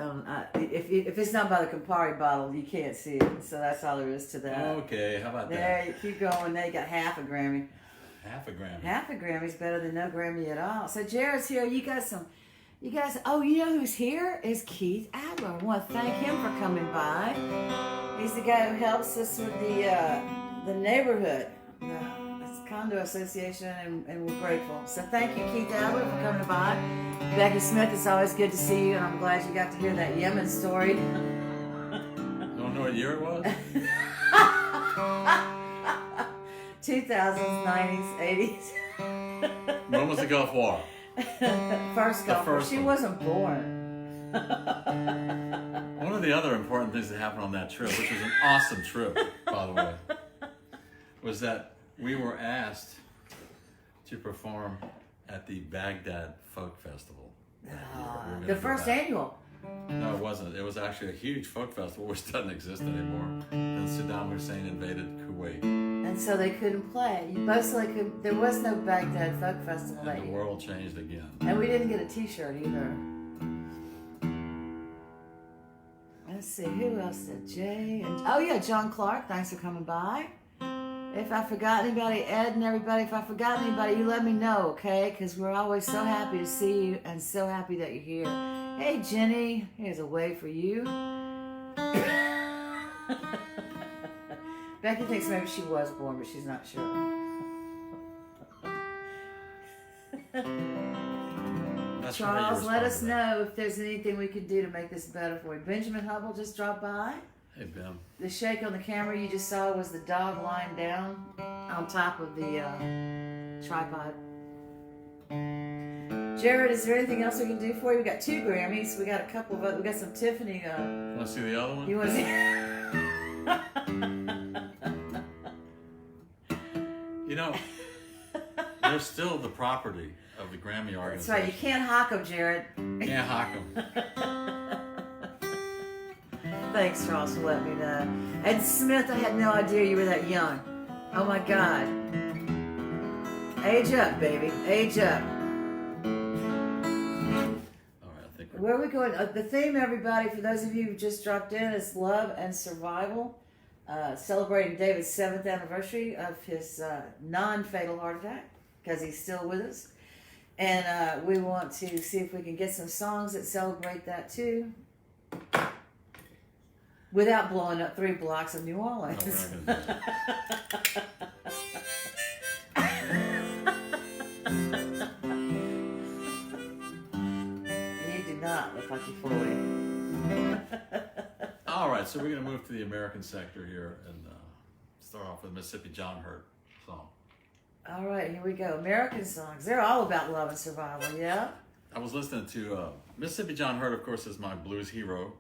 If it's not by the Campari bottle, you can't see it. So that's all there is to that. Okay, how about There, that? you keep going. They got half a Grammy. Half a Grammy. Half a Grammy's better than no Grammy at all. So Jared's here. You guys. Oh, you know who's here? Is Keith Adler. I want to thank him for coming by. He's the guy who helps us with the neighborhood. It's Condo Association, and we're grateful. So thank you, Keith Adler, for coming by. Becky Smith, it's always good to see you, and I'm glad you got to hear that Yemen story. You don't know what year it was? 2000s, 90s, 80s. When was the Gulf War? First Gulf War. first She one. wasn't born. One of the other important things that happened on that trip, which was an awesome trip, by the way, was that we were asked to perform at the Baghdad Folk Festival. We were gonna The go first back. annual. No, it wasn't. It was actually a huge folk festival, which doesn't exist anymore. And Saddam Hussein invaded Kuwait. And so they couldn't play. You mostly could. There was no Baghdad Folk Festival that And the year. world changed again. And we didn't get a T-shirt either. Let's see, who else did? Jay and oh yeah, John Clark. Thanks for coming by. If I forgot anybody, Ed and everybody, if I forgot anybody, you let me know, okay? Because we're always so happy to see you and so happy that you're here. Hey Jenny, here's a wave for you. Becky thinks maybe she was born, but she's not sure. That's Charles, right, let us know if there's anything we could do to make this better for you. Benjamin Hubble just dropped by. Hey, Ben. The shake on the camera you just saw was the dog lying down on top of the tripod. Jared, is there anything else we can do for you? We got 2 Grammys. We got a couple of we got some Tiffany. Want to see the other one? You want to see? You know, they're still the property of the Grammy That's organization. right. You can't hock them, Jared. Can't hock them. Thanks, Charles, for letting me know. And Smith, I had no idea you were that young. Oh my God. Age up, baby. Age up. All right, I think we're Where are we going? The theme, everybody, for those of you who just dropped in, is love and survival. Celebrating David's 7th anniversary of his non-fatal heart attack, because he's still with us. And we want to see if we can get some songs that celebrate that too, without blowing up 3 blocks of New no, Orleans. we're not going to do You do not look like you're 40. that. All right, so we're going to move to the American sector here and start off with Mississippi John Hurt song. All right, here we go. American songs. They're all about love and survival, yeah? I was listening to Mississippi John Hurt, of course, is my blues hero.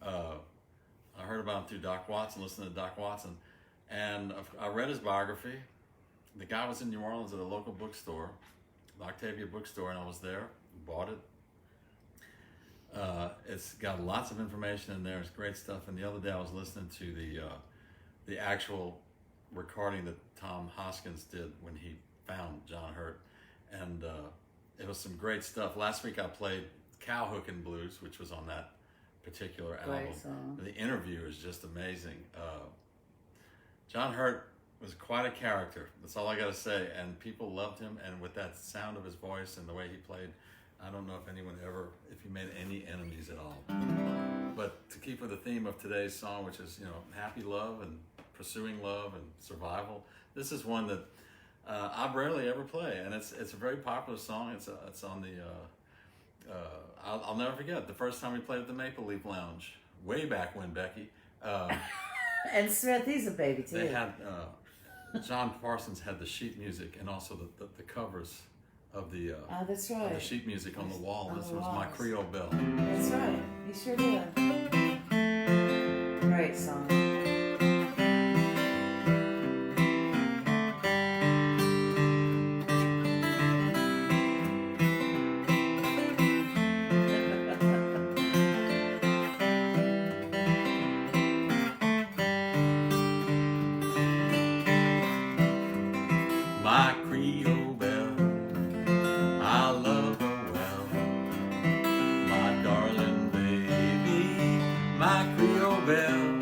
I heard about him through Doc Watson, listening to Doc Watson. And I read his biography. The guy was in New Orleans at a local bookstore, the Octavia bookstore, and I was there, bought it. It's got lots of information in there. It's great stuff. And the other day I was listening to the actual recording that Tom Hoskins did when he found John Hurt. And it was some great stuff. Last week I played Cowhookin' Blues, which was on that particular Great album. song. The interview is just amazing. John Hurt was quite a character. That's all I got to say. And people loved him. And with that sound of his voice and the way he played, I don't know if he made any enemies at all. But to keep with the theme of today's song, which is, happy love and pursuing love and survival, this is one that I rarely ever play. And it's a very popular song. It's on the, I'll never forget the first time we played at the Maple Leaf Lounge, way back when, Becky. And Smith, he's a baby too. They had, John Parsons had the sheet music and also the covers of the That's of right. the sheet music on the wall. On This the was My walls. Creole Belle. That's right. He sure did. Great song. My Creole Belle, I love her well. My darling baby, my Creole Belle,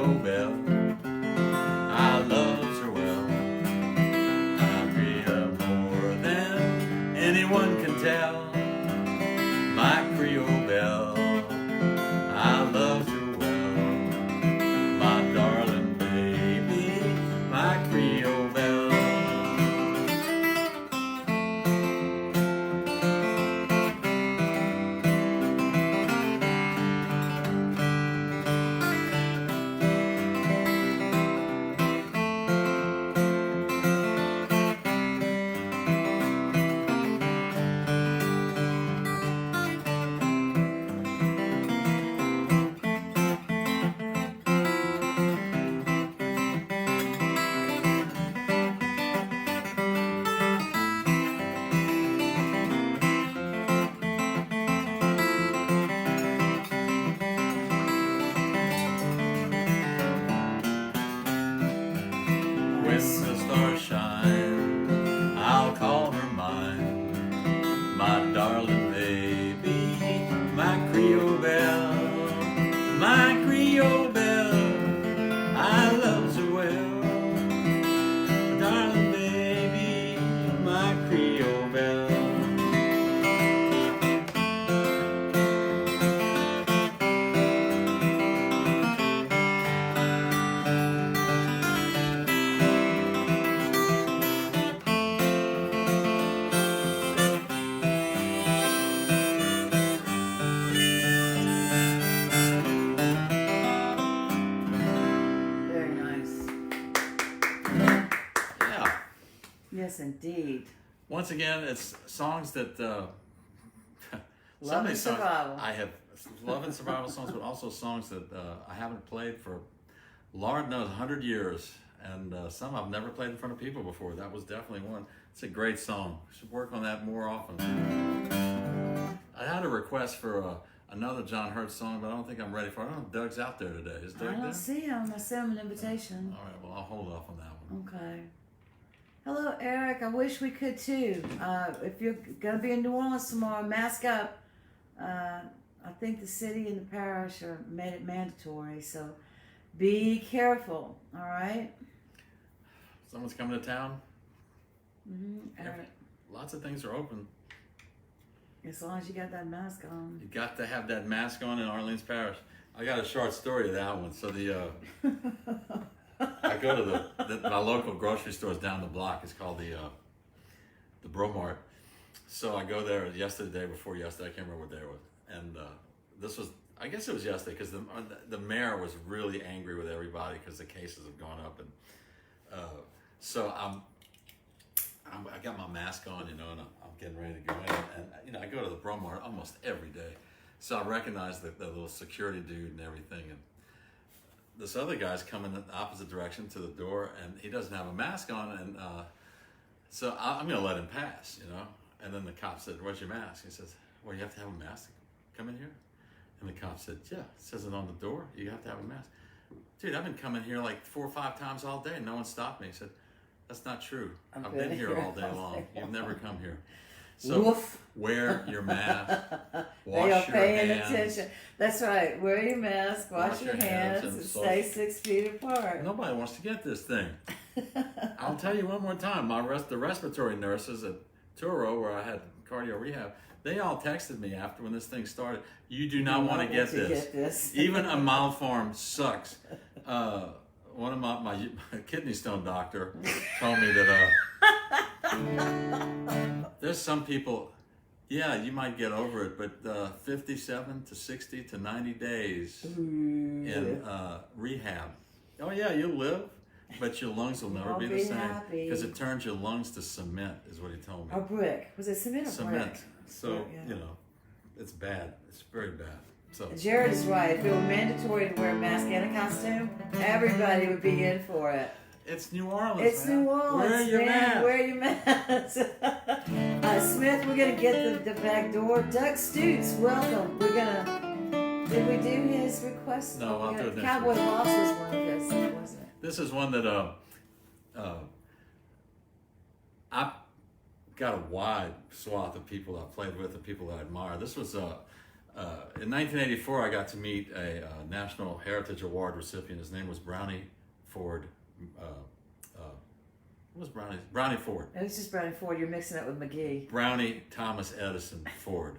Creole belle. I loves her well. I treat her more than anyone can tell. My Creole belle, I loves her well. My darling baby, my Creole belle. When the stars shine, I'll call her mine. My darling baby, my Creole belle, my Creole belle, I loves her well. My darling baby, my Creole belle. Very nice. Yeah. Yes, indeed. Once again, it's songs that some Love of and these songs survival. I have love and survival songs, but also songs that I haven't played for Lord knows 100 years, and some I've never played in front of people before. That was definitely one. It's a great song. Should work on that more often. I had a request for another John Hurt song, but I don't think I'm ready for it. I don't know if Doug's out there today. Is Doug I don't there? see him. I sent him an invitation. All right, well, I'll hold off on that one. Okay. Hello, Eric. I wish we could too. If you're going to be in New Orleans tomorrow, mask up. I think the city and the parish are made it mandatory, so be careful, all right? Someone's coming to town. Eric, Lots of things are open. as long as you got that mask on. You got to have that mask on in Orleans Parish. I got a short story to that one. So I go to my local grocery store is down the block. It's called the Bromart. So I go there yesterday, day before yesterday. I can't remember what day it was. And this was, I guess it was yesterday, because the mayor was really angry with everybody because the cases have gone up. And so I got my mask on, and I'm getting ready to go in. And I go to the Bromart almost every day. So I recognize the little security dude and everything. And this other guy's coming in the opposite direction to the door, and he doesn't have a mask on. And so I'm going to let him pass, And then the cop said, "Where's your mask?" He says, "Well, you have to have a mask to come in here." And the cop said, "Yeah, it says it on the door. You have to have a mask." Dude, I've been coming here like 4 or 5 times all day, and no one stopped me. He said, "That's not true. I've been here all day long. You've never come here. So Woof. wear your mask. Wash They are your paying hands." attention. That's right. Wear your mask, wash your hands, and stay 6 feet apart. Nobody wants to get this thing. I'll tell you one more time. The respiratory nurses at Turo, where I had cardio rehab, they all texted me after when this thing started. "You do not want to get this. Even a mild form sucks." One of my kidney stone doctor told me that there's some people, yeah, you might get over it, but 57 to 60 to 90 days in rehab. Oh yeah, you'll live, but your lungs will never be the same, because it turns your lungs to cement, is what he told me. Or brick. Was it cement or brick? Cement. So, it's bad. It's very bad. So Jared is right. If it were mandatory to wear a mask and a costume, everybody would be in for it. it's New Orleans, It's man. New Orleans, Wear your mask. Wear your mask. Smith, we're going to get the back door. Doug Stutes, welcome. Did we do his request? No, I'll do it next Cowboy week. Boss was one of his, wasn't it? This is one that I've got a wide swath of people I've played with and people that I admire. This was In 1984, I got to meet a National Heritage Award recipient. His name was Brownie Ford. What was Brownie? Brownie Ford. It was just Brownie Ford. You're mixing it with McGee. Brownie Thomas Edison Ford.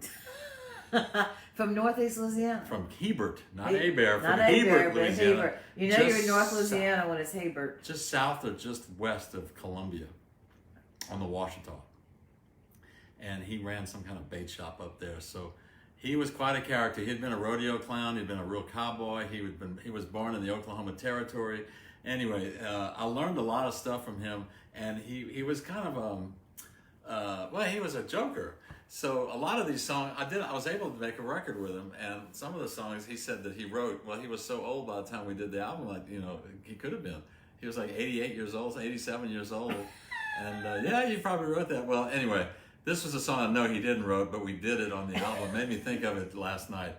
From Northeast Louisiana. From Hebert, not Hebert, from Not Hebert, but Louisiana. Hebert. You know you're in North Louisiana when it's Hebert. Just south or just west of Columbia on the Washita. And he ran some kind of bait shop up there. So he was quite a character. He'd been a rodeo clown. He'd been a real cowboy. He was born in the Oklahoma Territory. Anyway, I learned a lot of stuff from him. And he was kind of, well, he was a joker. So a lot of these songs, I was able to make a record with him, and some of the songs he said that he wrote, well, he was so old by the time we did the album, like, you know, he could have been. He was like 88 years old, 87 years old, and yeah, you probably wrote that. Well, anyway, this was a song I know he didn't wrote, but we did it on the album. It made me think of it last night.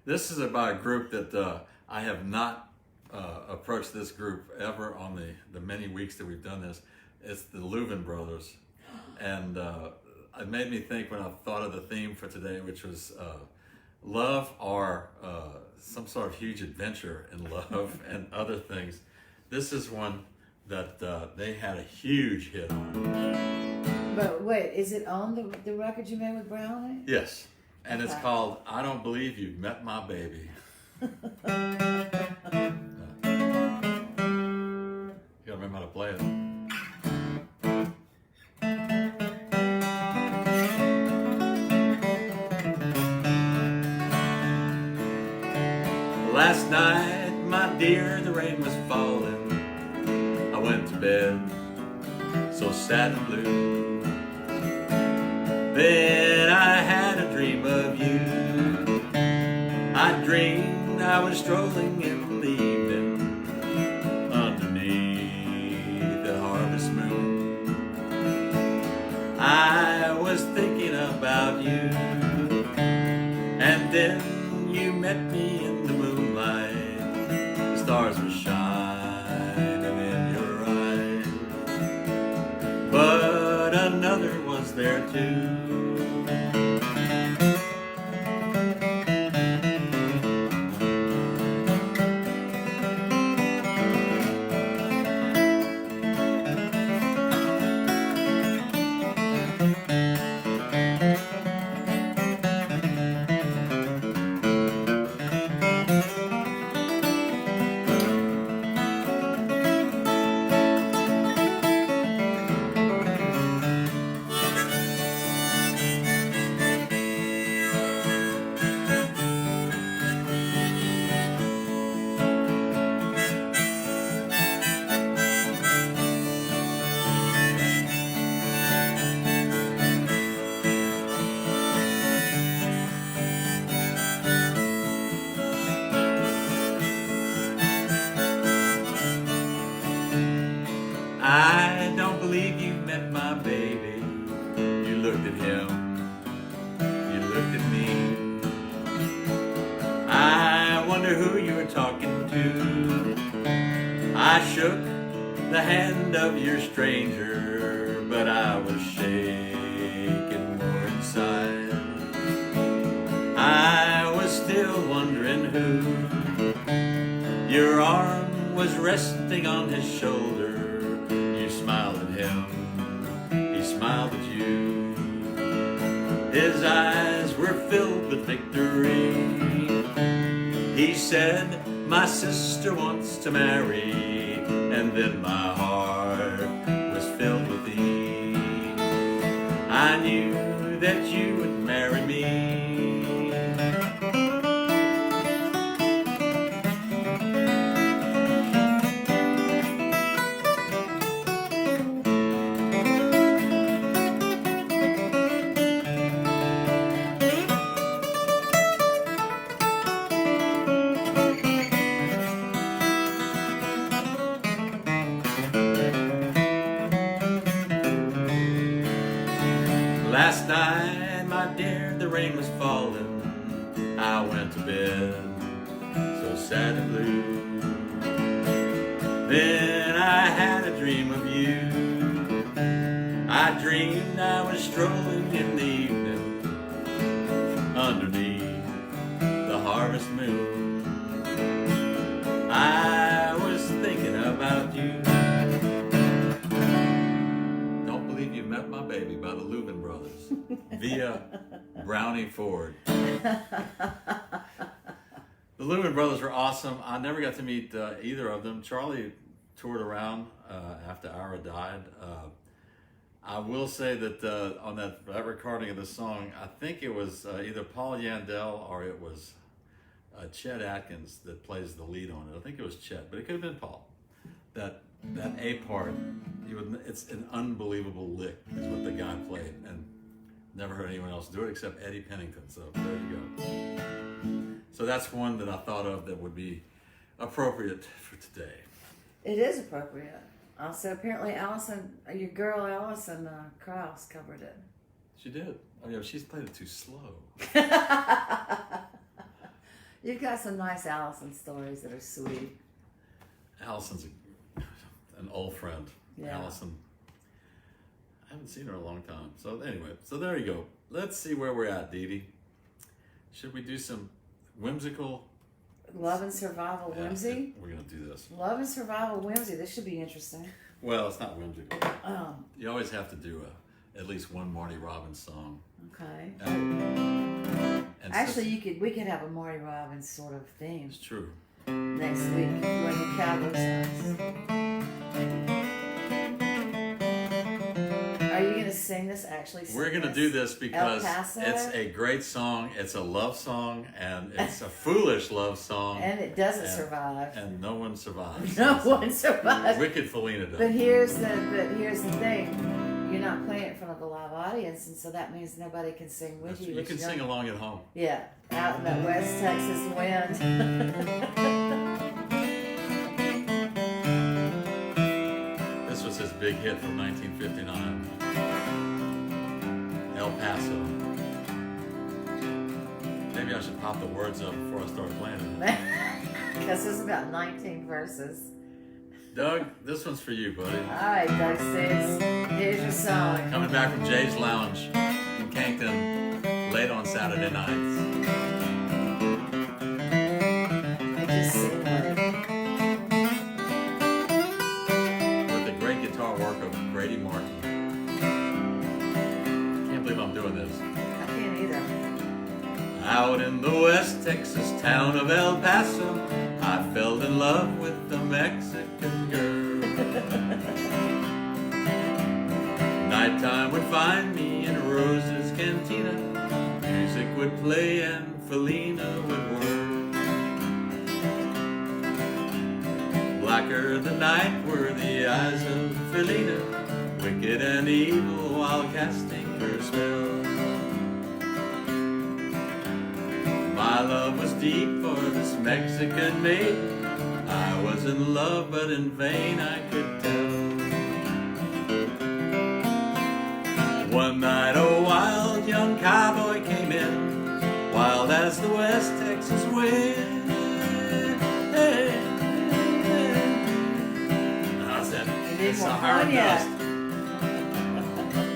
This is about a group that I have not approached this group ever on the many weeks that we've done this. It's the Louvin Brothers, and it made me think when I thought of the theme for today, which was love or some sort of huge adventure in love and other things. This is one that they had a huge hit on. But wait, is it on the record you made with Brownie? Yes, and Okay. it's called I Don't Believe You've Met My Baby. You gotta remember how to play it. Last night, my dear, the rain was falling. I went to bed, so sad and blue. Then I had a dream of you. I dreamed I was strolling in the evening underneath the harvest moon. I was thinking about you, and then you met me in the moonlight. The stars were shining in your eyes, but another was there too. I don't believe you met my baby. You looked at him, you looked at me. I wonder who you were talking to. I shook the hand of your stranger, but I was shaking more inside. I was still wondering who. Your arm was resting on his shoulder. You smiled at him, he smiled at you. His eyes were filled with victory. He said, my sister wants to marry. And then my heart was filled with thee. I knew that you would marry me. Last night, my dear, the rain was falling. I went to bed, so sad and blue. Then I had a dream of you. I dreamed I was strolling in the evening underneath harvest moon. I was thinking about you. Don't Believe You Met My Baby by the Louvin Brothers via Brownie Ford. The Louvin Brothers were awesome. I never got to meet either of them. Charlie toured around after Ira died. I will say that on that recording of the song, I think it was either Paul Yandel or it was Chet Atkins that plays the lead on it. I think it was Chet, but it could have been Paul. That A part, it's an unbelievable lick is what the guy played, and never heard anyone else do it except Eddie Pennington. So there you go. So that's one that I thought of that would be appropriate for today. It is appropriate. Also, apparently, your girl Allison Krauss covered it. She did. Oh yeah, she's played it too slow. You've got some nice Allison stories that are sweet. Allison's an old friend. Yeah. Allison. I haven't seen her in a long time. So anyway, so there you go. Let's see where we're at, Dee Dee. Should we do some whimsical? Love and Survival Whimsy? We're going to do this. Love and Survival Whimsy. This should be interesting. Well, it's not whimsical. Oh. You always have to do at least one Marty Robbins song. Okay. And Actually, we could have a Marty Robbins sort of theme. It's true. Next week, when the Cowboy songs. Are you going to sing this? We're going to do this because El Paso? It's a great song. It's a love song, and it's a foolish love song. And it doesn't survive. And no one survives. No one survives. Wicked Felina does. But here's the thing. You're not playing it in front of a live audience, and so that means nobody can sing with you. You can sing along at home. Yeah, out in that West Texas wind. This was his big hit from 1959. El Paso. Maybe I should pop the words up before I start playing it. Because this is about 19 verses. Doug, this one's for you, buddy. All right, Doug says, here's your song. Coming back from Jay's Lounge in Cankton late on Saturday nights. I just sing it. With the great guitar work of Brady Martin. Can't believe I'm doing this. I can't either. Out in the West Texas town of El Paso, I fell in love with a Mexican girl. Nighttime would find me in Rose's cantina. Music would play and Felina would whirl. Blacker the night were the eyes of Felina, wicked and evil while casting her spell. My love was deep for this Mexican maid. I was in love, but in vain I could tell. One night a wild young cowboy came in, wild as the West Texas wind. How's that? It's a hard dust.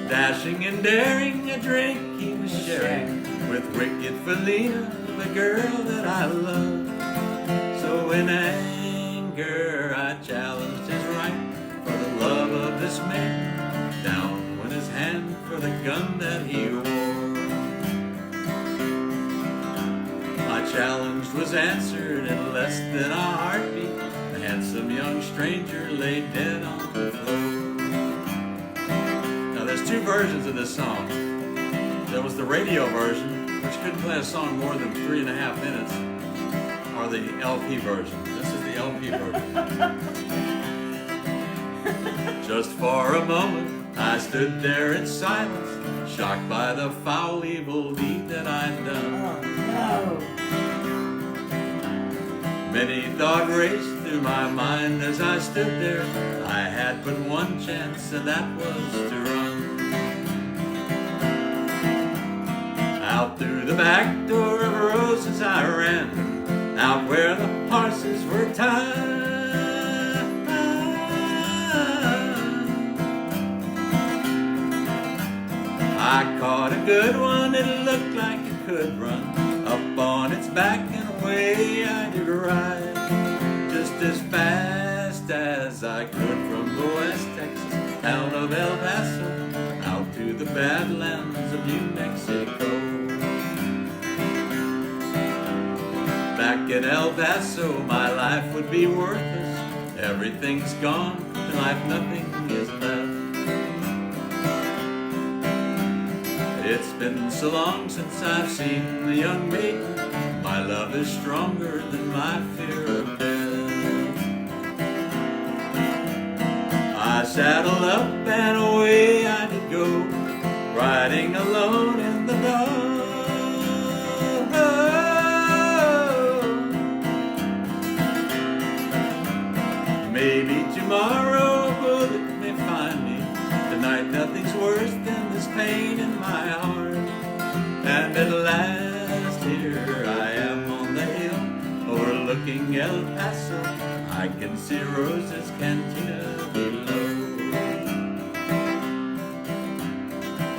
Dashing and daring, a drink he was sharing with wicked Felina, the girl that I love. So in anger I challenged his right for the love of this man. Down went his hand for the gun that he wore. My challenge was answered in less than a heartbeat. The handsome young stranger lay dead on the floor. Now there's two versions of this song. There was the radio version, which couldn't play a song more than 3.5 minutes, or the LP version. This is the LP version. Just for a moment, I stood there in silence, shocked by the foul, evil deed that I'd done. Oh, no. Many thoughts raced through my mind as I stood there. I had but one chance, and that was to run. Out through the back door of Rose's I ran, out where the horses were tied. I caught a good one, it looked like it could run, up on its back and away I did ride, just as fast as I could, from the West Texas town of El Paso out to the Badlands of New Mexico. Back in El Paso my life would be worthless. Everything's gone, in life nothing is left. It's been so long since I've seen the young maiden. My love is stronger than my fear of death. I saddled up and away I did go, riding alone in the dark. Maybe tomorrow a bullet may find me. Tonight nothing's worse than this pain in my heart. And at last here I am on the hill overlooking El Paso. I can see Rosa's cantina below.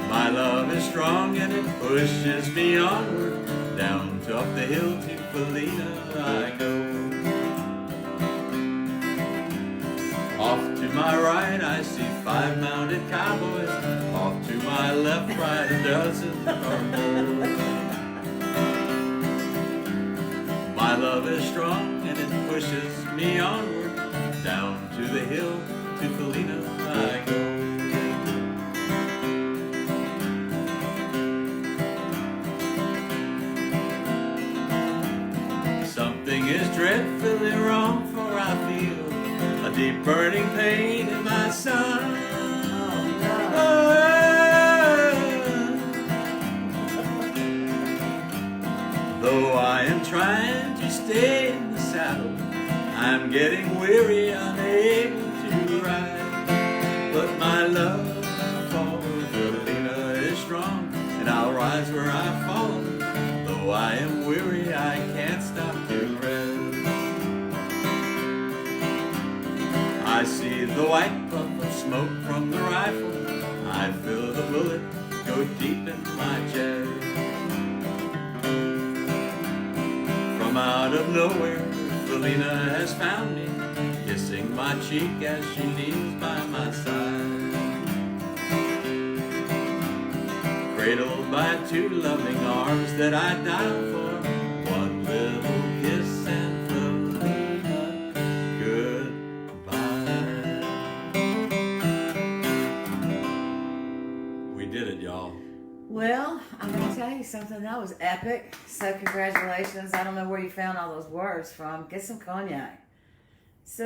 My love is strong and it pushes me onward. Down to up the hill to Felina I go. Off to my right I see 5 mounted cowboys. Off to my left, right, a dozen or more. My love is strong and it pushes me onward. Down to the hill to Felina I go. Something is dreadfully wrong, for I feel a deep burning pain in my side. Though I am trying to stay in the saddle, I'm getting weary, unable to ride. But my love for Felina is strong, and I'll rise where I've fallen. Though I am weary, I can't stop to rest. I see the white puff of smoke from the rifle. I feel the bullet go deep in my chest. From out of nowhere, Felina has found me, kissing my cheek as she kneels by my side. Cradled by 2 loving arms that I die for, one little kiss and Felina, goodbye. We did it, y'all. Well, I'm going to tell you something. That was epic. So congratulations. I don't know where you found all those words from. Get some cognac. So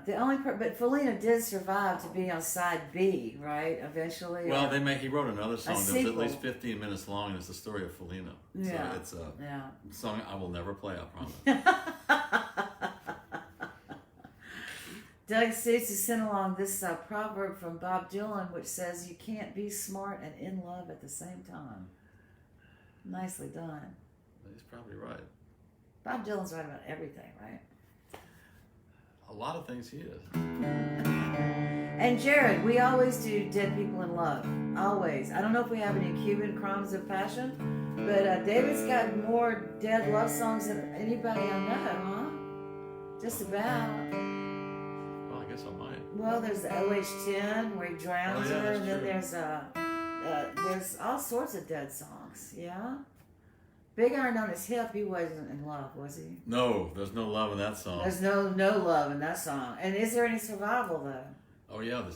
but Felina did survive to be on side B, right? Eventually. Well, he wrote another song that was at sequel. least 15 minutes long, and it's the story of Felina. Yeah. So it's a Yeah. song I will never play, I promise. Doug Suits has sent along this proverb from Bob Dylan, which says, "You can't be smart and in love at the same time." Nicely done. He's probably right. Bob Dylan's right about everything, right? A lot of things he is. And Jared, we always do Dead People in Love. Always. I don't know if we have any Cuban Crimes of Passion, but David's got more dead love songs than anybody I know, huh? Just about. Well, I guess I might. Well, there's the OH10 where he drowns Oh, yeah, her, that's and then true. there's all sorts of dead songs, yeah? Big Iron on his hip, he wasn't in love, was he? No, there's no love in that song. There's no love in that song. And is there any survival, though? Oh, yeah, the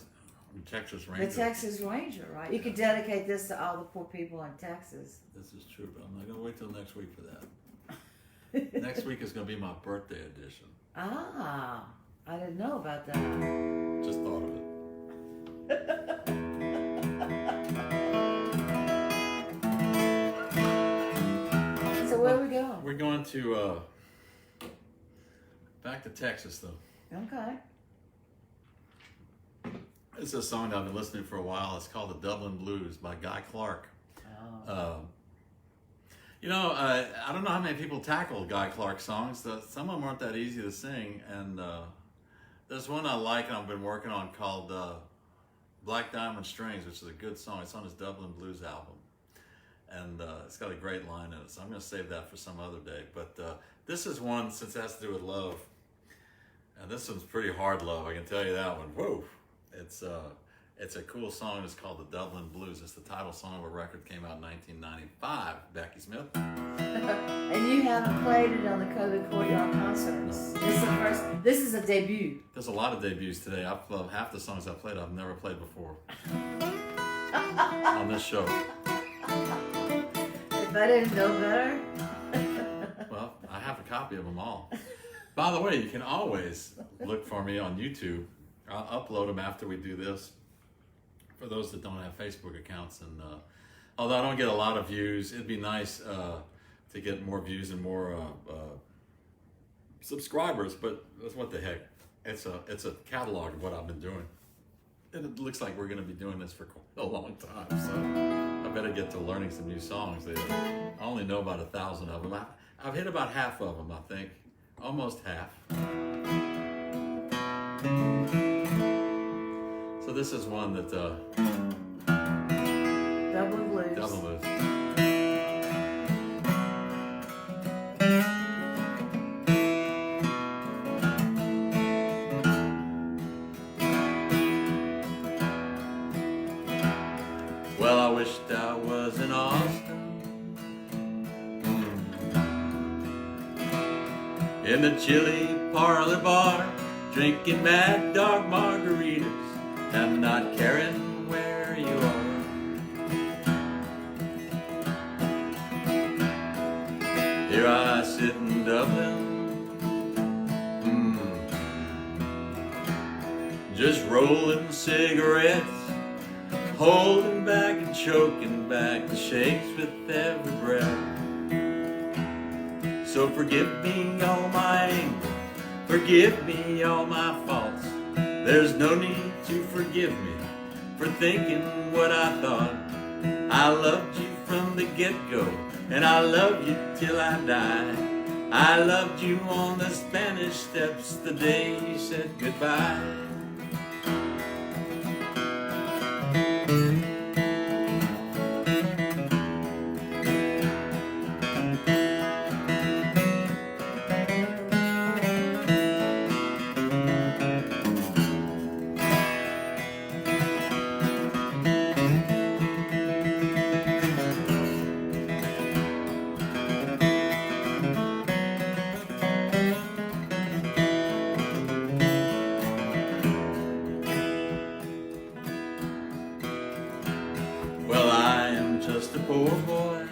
Texas Ranger. The Texas Ranger, right? You could dedicate this to all the poor people in Texas. This is true, but I'm not going to wait till next week for that. Next week is going to be my birthday edition. Ah, I didn't know about that. Just thought of it. So where are we going? We're going to, back to Texas, though. Okay. It's a song that I've been listening for a while. It's called The Dublin Blues by Guy Clark. Oh. I don't know how many people tackle Guy Clark songs. Some of them aren't that easy to sing. And there's one I like and I've been working on called Black Diamond Strings, which is a good song. It's on his Dublin Blues album. and it's got a great line in it. So I'm going to save that for some other day. But this is one, since it has to do with love, and this one's pretty hard love. I can tell you that one. Whoa! It's a cool song. It's called the Dublin Blues. It's the title song of a record that came out in 1995. Becky Smith. And you haven't played it on the Courtyard concerts. No. This is the first. This is a debut. There's a lot of debuts today. Half the songs I played I've never played before on this show. If I didn't know better. Well, I have a copy of them all. By the way, you can always look for me on YouTube. I'll upload them after we do this. For those that don't have Facebook accounts, and although I don't get a lot of views, it'd be nice to get more views and more subscribers. But what the heck? It's a catalog of what I've been doing, and it looks like we're going to be doing this for a long time. So I better get to learning some new songs. I only know about 1,000 of them. I've hit about half of them, I think, almost half. So this is one that Dublin Blues. Dublin Blues. Well, I wished I was in Austin, in the chilly parlor bar, drinking Mad Dog margaritas and not caring where you are. Here I sit in Dublin, just rolling cigarettes, holding back and choking back the shakes with every breath. So forgive me all my anger, forgive me all my faults. There's no need to forgive me for thinking what I thought. I loved you from the get-go, and I love you till I die. I loved you on the Spanish Steps the day you said goodbye. Well, I am just a poor boy,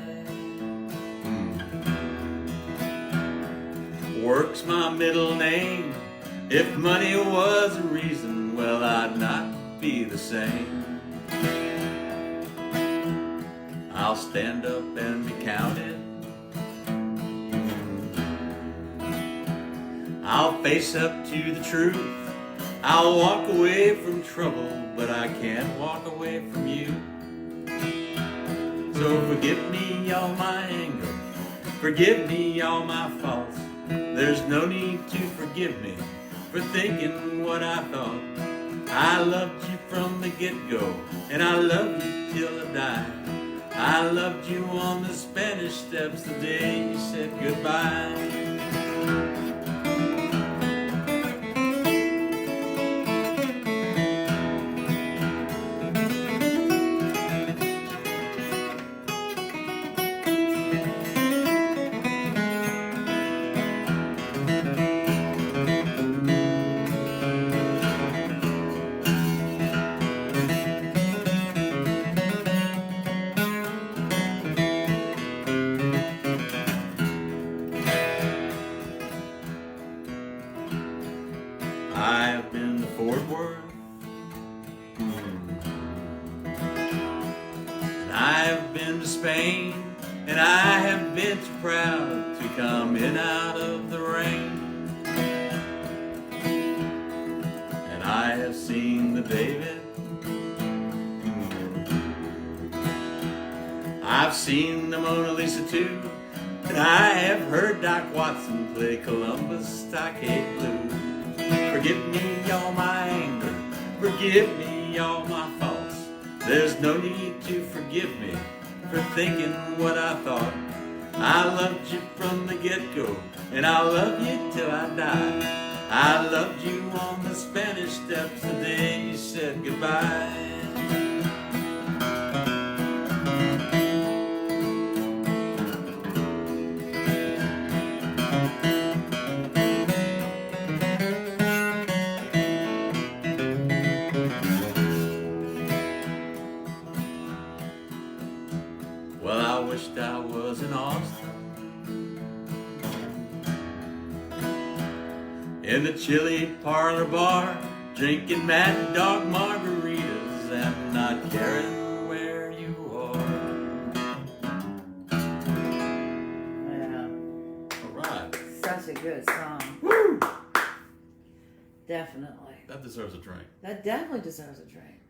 work's my middle name. If money was a reason, well, I'd not be the same. I'll stand up and be counted, I'll face up to the truth. I'll walk away from trouble, but I can't walk away from you. So forgive me all my anger, forgive me all my faults. There's no need to forgive me for thinking what I thought. I loved you from the get-go, and I love you till I die. I loved you on the Spanish Steps the day you said goodbye. I have been to Fort Worth, and I have been to Spain, and I have been too proud to come in out of the rain. And I have seen the David, I've seen the Mona Lisa too, and I have heard Doc Watson play Columbus Stockade Blues. Forgive me all my anger, forgive me all my faults. There's no need to forgive me for thinking what I thought. I loved you from the get-go, and I'll love you till I die. I loved you on the Spanish Steps the day you said goodbye. Well, I wished I was in Austin, in the chilly parlor bar, drinking Mad Dog margaritas and not caring where you are. Yeah. All right. Such a good song. Woo! Definitely. That deserves a drink. That definitely deserves a drink.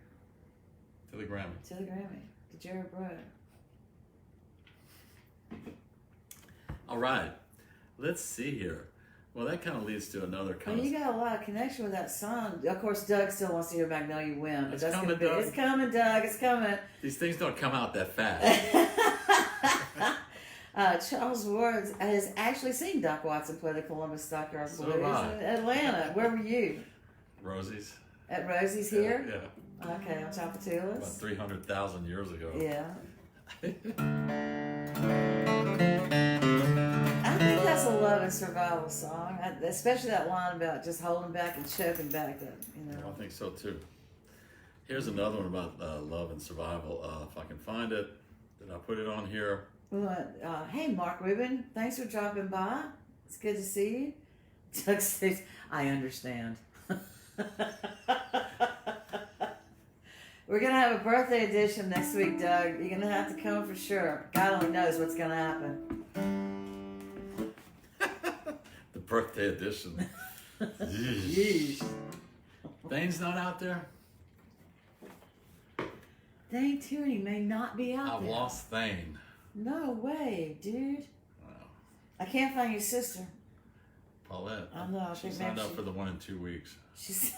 To the Grammy. To the Grammy. To Jared Brewer. All right. Let's see here. Well, that kind of leads to another kind Well, you got a lot of connection with that song. Of course, Doug still wants to hear Magnolia Wind. But It's that's coming, gonna be, Doug. It's coming, Doug. It's coming. These things don't come out that fast. Charles Ward has actually seen Doc Watson play the Columbus Stockyards So Blues have I. in Atlanta. Where were you? Rosie's. At Rosie's here? Yeah. Okay, on About Tchoupitoulas. 300,000 years ago. Yeah. I think that's a love and survival song, especially that line about just holding back and choking back. That I think so too. Here's another one about love and survival. If I can find it, did I put it on here? Hey, Mark Rubin, thanks for dropping by. It's good to see you. Doug says, I understand. We're going to have a birthday edition next week, Doug. You're going to have to come for sure. God only knows what's going to happen. The birthday edition. Yeesh. Thane's not out there? Thane Tierney may not be out I've there. lost Thane. No way, dude. Wow. I can't find your sister. Paulette. I know, I She think signed maybe up she- for the 1 in 2 weeks. She's...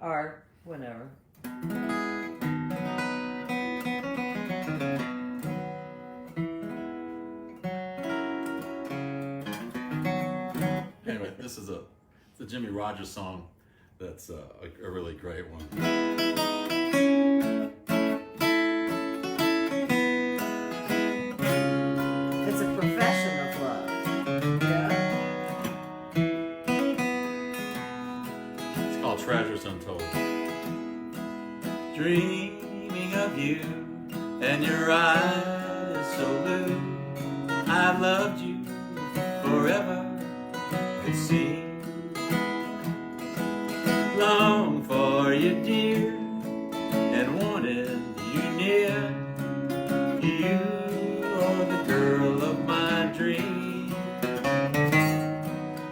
or whenever. Anyway, this is it's a Jimmy Rogers song that's a really great one. It's a profession of love. Yeah. It's called Treasures Untold. Dreaming of you and your eyes so blue. I've loved you forever, it seems. Long for you, dear, and wanted you near. You are the girl of my dreams.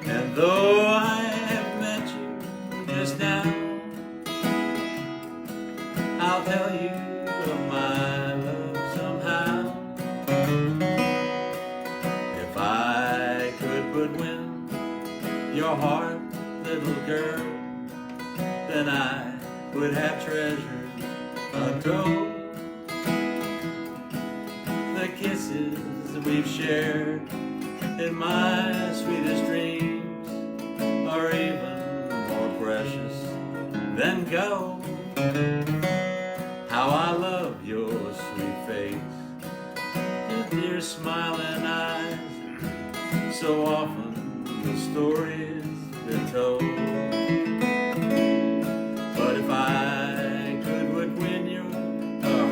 And though I have met you just now, I'll tell you of my love somehow. If I could but win your heart, little girl, then I would have treasures untold. The kisses we've shared in my sweetest dreams are even more precious than gold. How I love your sweet face, your dear smiling eyes. So often the story's been told. But if I could but win your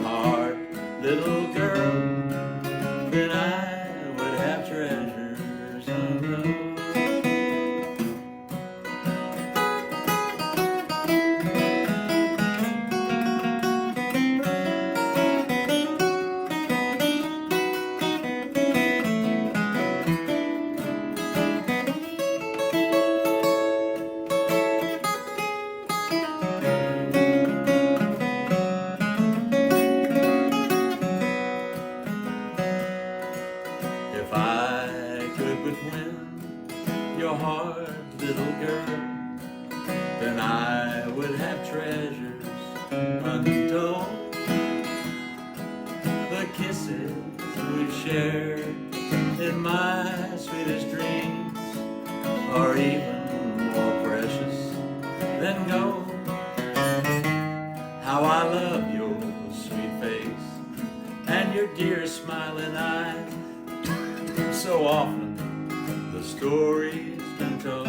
heart, little girl, then I would have treasures untold. untold. The kisses we shared in my sweetest dreams are even more precious than gold. How I love your sweet face and your dear smiling eyes. So often the story's been told.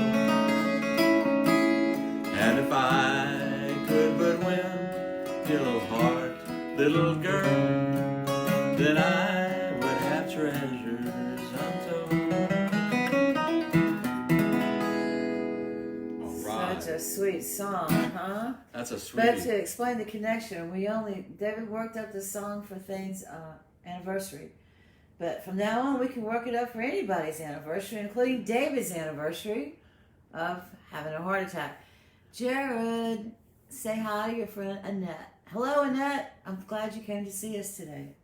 And if I could but win your little heart, little girl, then I would have treasures untold. All right. Such a sweet song, huh? That's a sweetie. But to explain the connection, David worked up the song for Thane's anniversary. But from now on, we can work it up for anybody's anniversary, including David's anniversary of having a heart attack. Jared, say hi to your friend Annette. Hello, Annette. I'm glad you came to see us today.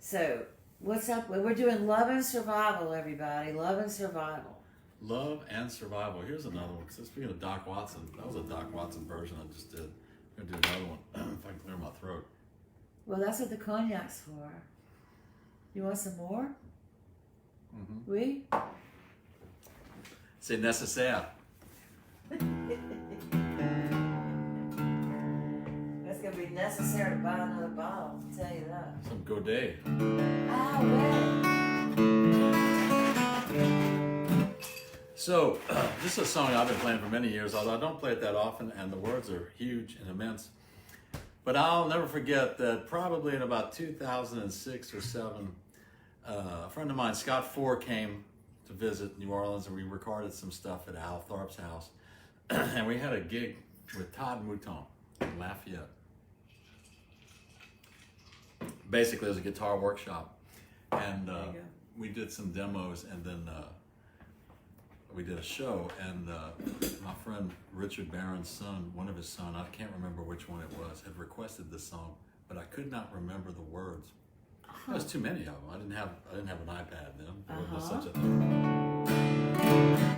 So, what's up? We're doing Love and Survival, everybody. Love and Survival. Love and Survival. Here's another one. So speaking of Doc Watson, that was a Doc Watson version I just did. I'm going to do another one if I can clear my throat. Well, that's what the cognac's for. You want some more? Mm-hmm. Oui? C'est nécessaire. It's going to be necessary to buy another bottle, I'll tell you that. Some Godet. Ah, well. So, this is a song I've been playing for many years, although I don't play it that often, and the words are huge and immense. But I'll never forget that probably in about 2006 or 7, a friend of mine, Scott Ford, came to visit New Orleans, and we recorded some stuff at Al Tharp's house. And we had a gig with Todd Mouton in Lafayette. Basically, it was a guitar workshop. And we did some demos, and then we did a show, and my friend Richard Barron's son, one of his sons, I can't remember which one it was, had requested this song, but I could not remember the words. There was too many of them. I didn't have an iPad then. There was such a thing.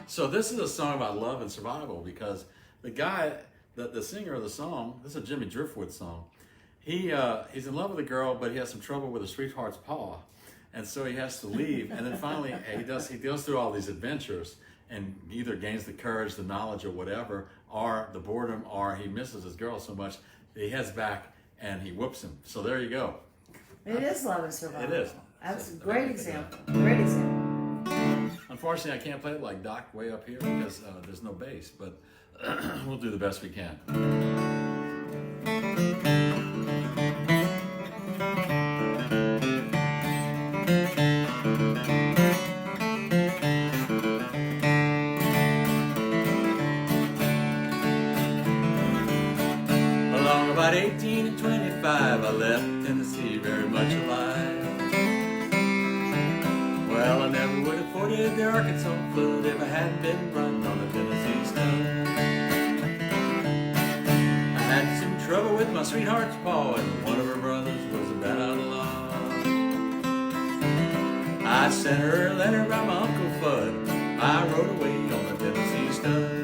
So this is a song about love and survival, because the guy, the singer of the song, this is a Jimmy Driftwood song. He's in love with a girl, but he has some trouble with a sweetheart's paw, and so he has to leave. And then finally, he goes through all these adventures, and either gains the courage, the knowledge, or whatever, or the boredom, or he misses his girl so much that he heads back and he whoops him. So there you go. It is Love and Survival. It is. That's a great example. Great example. Unfortunately, I can't play it like Doc way up here because there's no bass, but we'll do the best we can. Along about 18 and 25, I left Tennessee very much alive. Well, I never would have forded the Arkansas flood if I hadn't been running on the Tennessee stud. I had some trouble with my sweetheart's paw, and one of her brothers was a bad outlaw. I sent her a letter by my Uncle Fudd. I rode away on the Tennessee stud.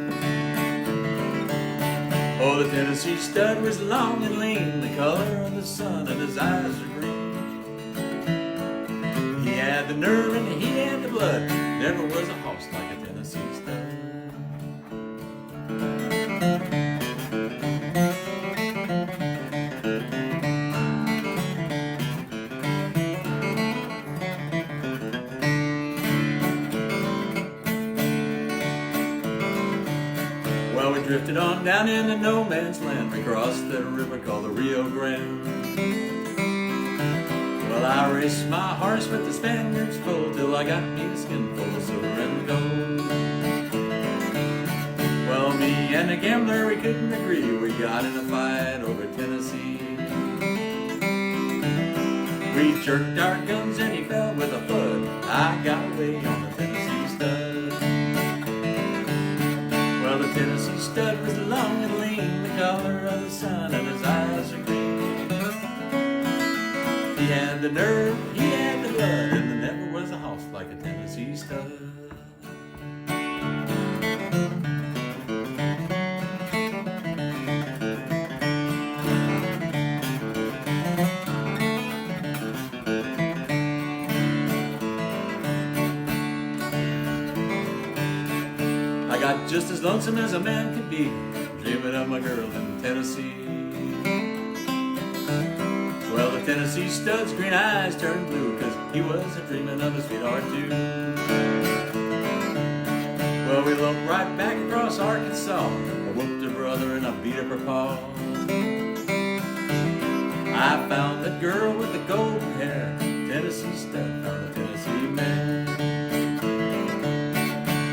Oh, the Tennessee stud was long and lean, the color of the sun, and his eyes were green. He had the nerve and he had the blood. Never was a horse like a Tennessee stud. Well, we drifted on down into no man's land. We crossed the river called the Rio Grande. Well, I raced my horse with the Spaniards full till I got me a skinful of silver and gold. Well, me and the gambler, we couldn't agree. We got in a fight over Tennessee. We jerked our guns and he fell with a thud. I got away on the Tennessee stud. Well, the Tennessee stud was long and lean, the color of the sun, and his eyes are green. He had the nerve, he had the blood, and there never was a horse like a Tennessee stud. just as lonesome as a man could be, dreaming of my girl in Tennessee. Well, the Tennessee stud's green eyes turned blue, 'cause he was a-dreaming of his sweetheart too. Well, we loped right back across Arkansas. I whooped her brother and I beat up her pa. I found that girl with the golden hair, Tennessee stud found the Tennessee man.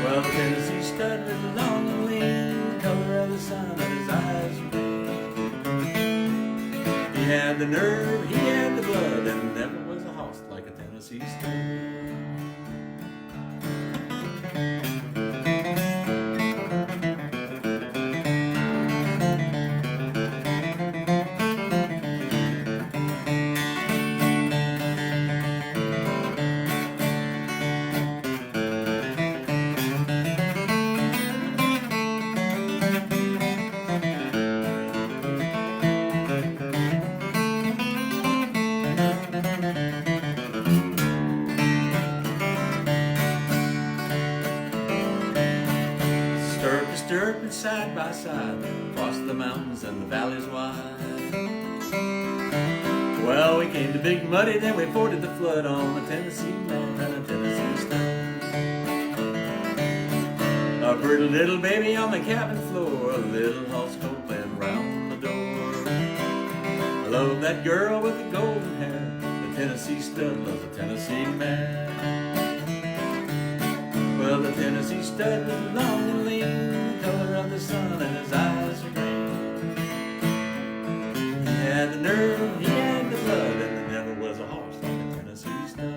Well, the Tennessee stud was long and lean, the color of the sun and his eyes were green. He had the nerve, he had the blood, and never was a hoss like a Tennessee stud. Stirred side by side, across the mountains and the valleys wide. Well, we came to Big Muddy, then we forded the flood on the Tennessee man and a Tennessee stud. A pretty little baby on the cabin floor, a little house coat playing round the door. I love that girl with the golden hair, the Tennessee stud loves the Tennessee man. Well, the Tennessee stud was long and lean, color of the sun and his eyes are green. He had the nerve, he had the blood, and there never was a horse like a Tennessee stud.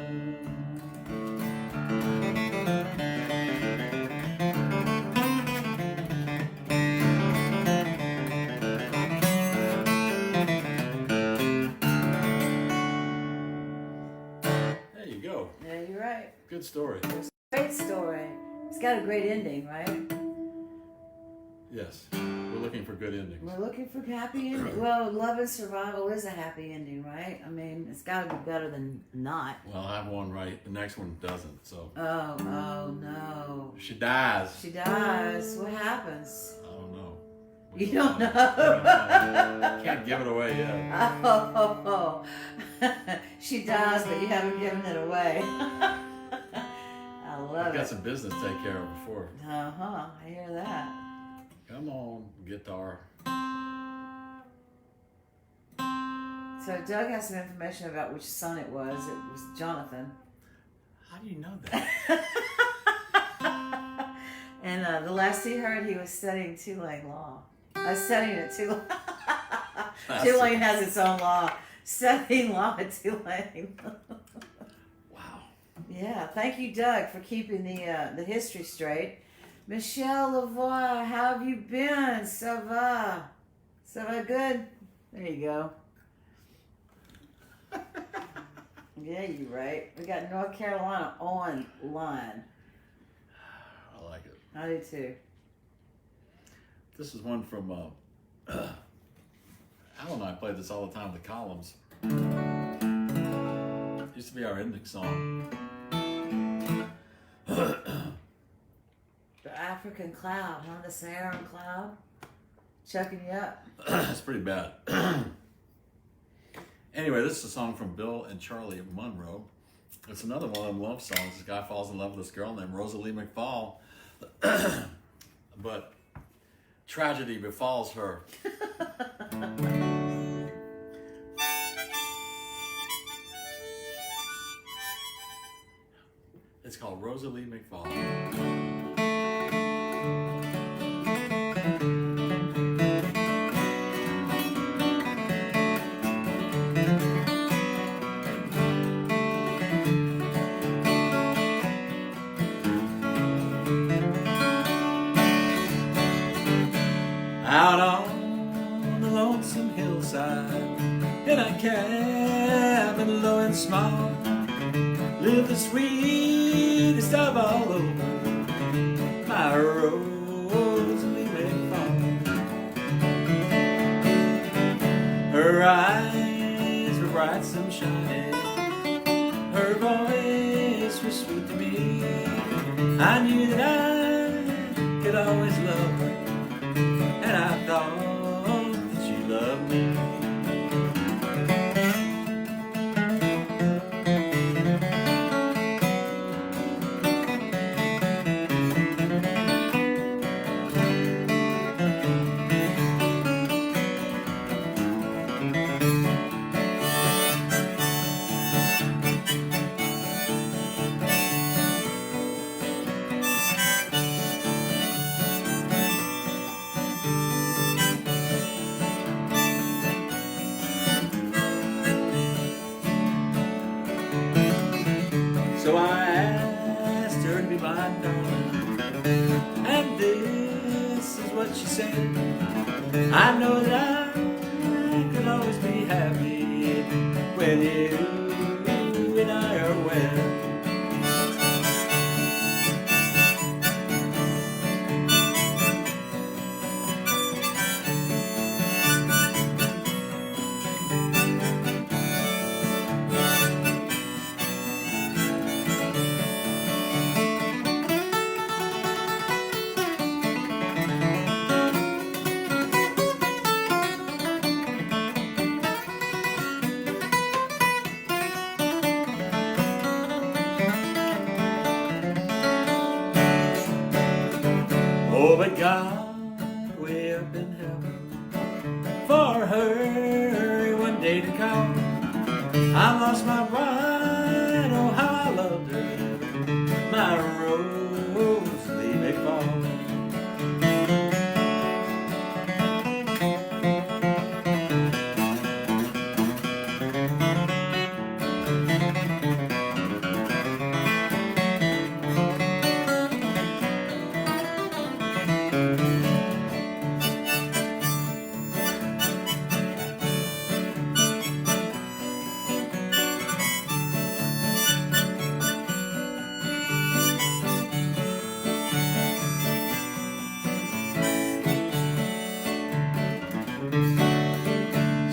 There you go. Yeah, you're right. Good story. Great story. It's got a great ending, right? Yes, we're looking for good endings. We're looking for happy ending. Well, love and survival is a happy ending, right? I mean, it's got to be better than not. Well, I have one right. The next one doesn't. So. Oh no. She dies. She dies. What happens? I don't know. You don't know. Can't give it away yet. Oh. She dies, but you haven't given it away. I love I've got it. some business to take care of before. I hear that. Come on, guitar. So Doug has some information about which son it was. It was Jonathan. How do you know that? And the last he heard, he was studying two-lane law. Studying at Tulane. Tulane has its own law. Studying law at Tulane. Wow. Yeah, thank you, Doug, for keeping the history straight. Michelle Lavoie, how have you been? Ça va? Ça va good? There you go. Yeah, you're right. We got North Carolina online. I like it. I do too. This is one from, Al and I played this all the time with the columns. It used to be our ending song. The African cloud, huh? The Saharan cloud? Chucking you up. It's pretty bad. Anyway, this is a song from Bill and Charlie Monroe. It's another one of them love songs. This guy falls in love with this girl named Rosalie McFall. But tragedy befalls her. It's called Rosalie McFall. Out on the lonesome hillside, in a cabin low and small, lived the sweetest of all of my Rosalie McFall. Her eyes were bright sunshine, her voice was sweet to me. I knew that I could always love her, and I thought that she loved me. So I asked her to be my darling, and this is what she said. I know that I could always be happy when you and I are wed. Oh, but God, way up in heaven, for her one day to call. I lost my bride, oh how I loved her, my rose leave me fall.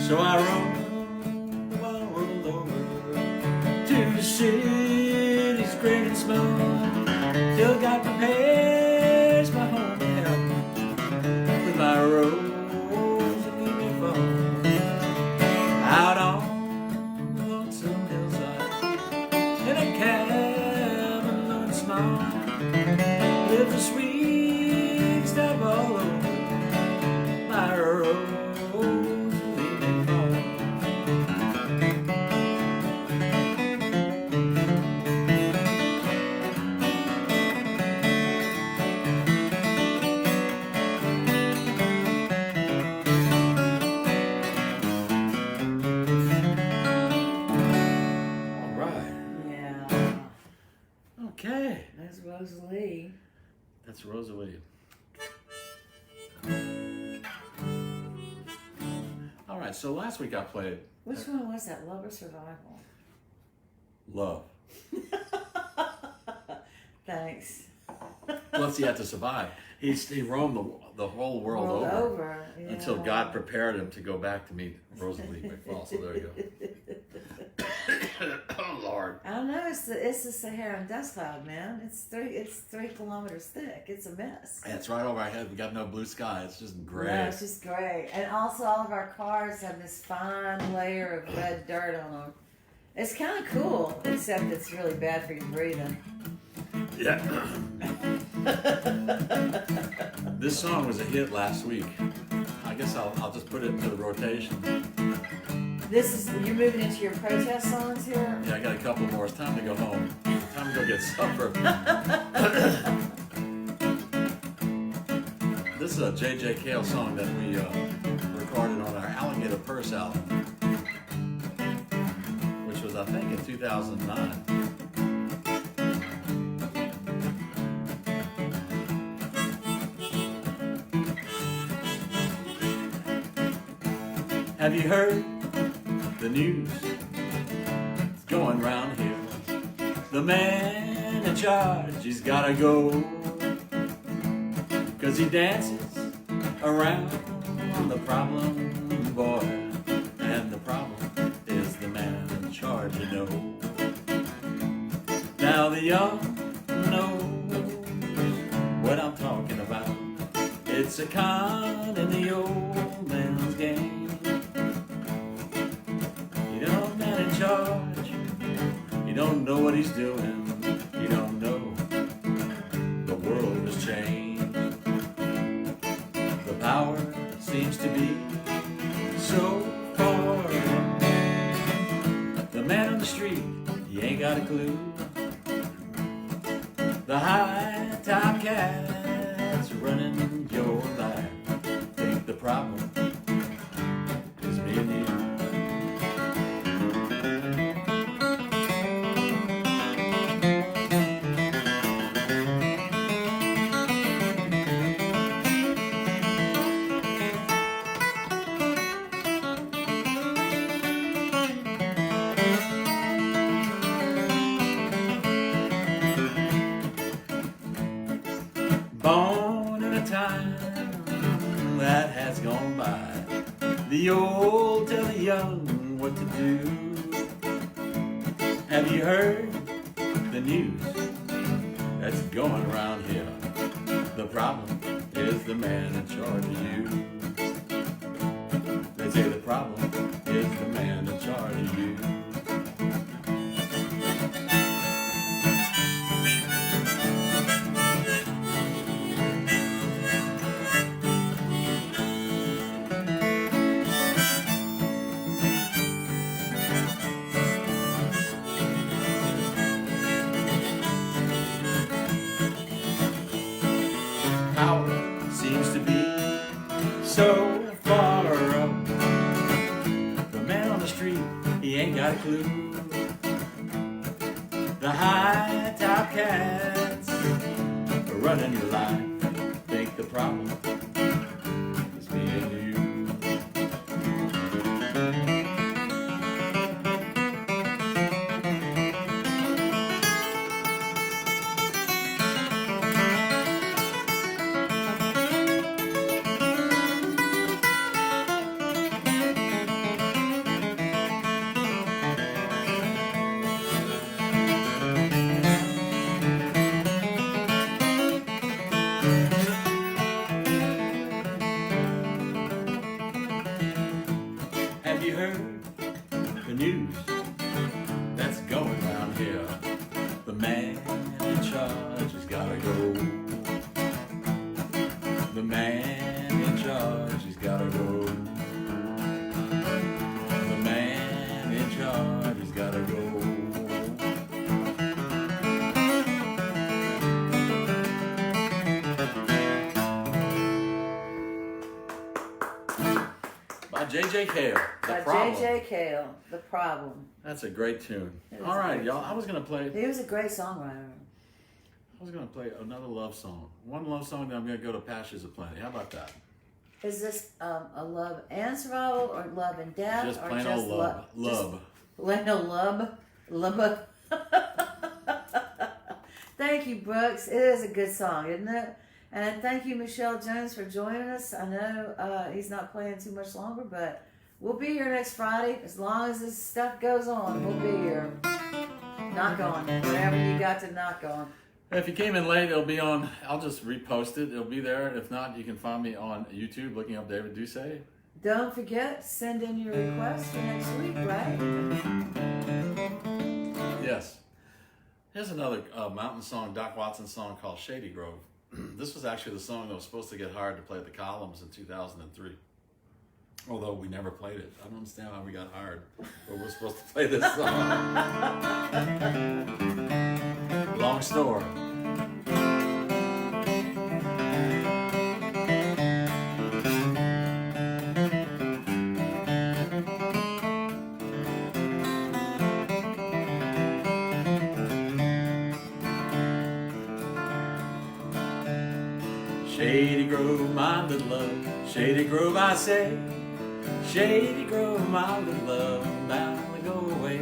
So I roamed the wide world over, to cities great and small, till God prepares my home in heaven, with my rose and leave me fall. Out on the lonesome hillside, in a cabin low and small, live the sweet stuff all over, my rose. Okay. That's Rosalie. That's Rosalie. All right, so last week I played Which one was that? Love or Survival? Love. Thanks. Plus, he had to survive. He roamed the whole world over Yeah. until God prepared him to go back to meet Rosalie McFall. So there you go. Oh Lord! I don't know. It's the Saharan dust cloud, man. It's 3 kilometers thick. It's a mess. Yeah, it's right over our head. We got no blue sky. It's just gray. No, it's just gray. And also, all of our cars have this fine layer of red dirt on them. It's kind of cool, except it's really bad for your breathing. Yeah. This song was a hit last week. I guess I'll just put it into the rotation. You're moving into your protest songs here? Yeah, I got a couple more. It's time to go home. Time to go get supper. This is a J.J. Cale song that we recorded on our Alligator Purse album, which was, I think, in 2009. Have you heard the news? It's going round here. The man in charge, he's gotta go, 'cause he dances around the problem boy, and the problem is the man in charge, you know. Now the young know what I'm talking about. a con in the old man's game. You don't man in charge. You don't know what he's doing. You don't know the world has changed. The power seems to be so far. The man on the street, he ain't got a clue. The high top cat's running your life. Think the problem is me and you. Born in a time that has gone by, the old tell the young what to do. Have you heard the news that's going around here? The problem is the man in charge of you. They say the problem is the man in charge of you. Power seems to be so far up. The man on the street, he ain't got a clue. The high top cats are running your life. Think the problem is me and you. Have you heard the news that's going around here? The man in charge has gotta go. The man in charge has gotta go. The man in charge has gotta go. By J.J. Cale. By J.J. Cale, The Problem. That's a great tune. It is All a right, great y'all. tune. I was gonna play great songwriter. another love song. One love song, then I'm gonna go to Pastures of Plenty. How about that? Is this a love and survival, or love and death, Just or plain just old love. Love. Just plain old love. Love. Thank you, Brooks. It is a good song, isn't it? And thank you, Michelle Jones, for joining us. I know he's not playing too much longer, but we'll be here next Friday. As long as this stuff goes on, we'll be here. Knock on. Whatever you got to knock on. If you came in late, it'll be on. I'll just repost it. It'll be there. If not, you can find me on YouTube looking up David Doucet. Don't forget, send in your requests for next week, right? Yes. Here's another mountain song, Doc Watson song called Shady Grove. This was actually the song that was supposed to get hired to play at the Columns in 2003. Although we never played it. I don't understand how we got hired, but we're supposed to play this song. Long story. Shady Grove, my little love, Shady Grove, I say. Shady Grove, my little love, I'm bound to go away.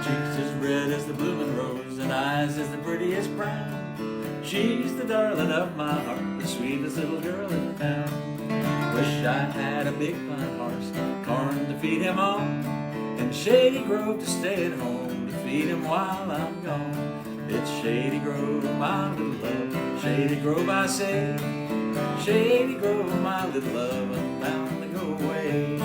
Cheeks as red as the blooming rose, and eyes as the prettiest brown. She's the darling of my heart, the sweetest little girl in the town. Wish I had a big fine horse, corn to feed him on, and Shady Grove to stay at home to feed him while I'm gone. It's Shady Grove, my little love, Shady Grove, I say. Shady Grove, my little love, I'm bound to go away.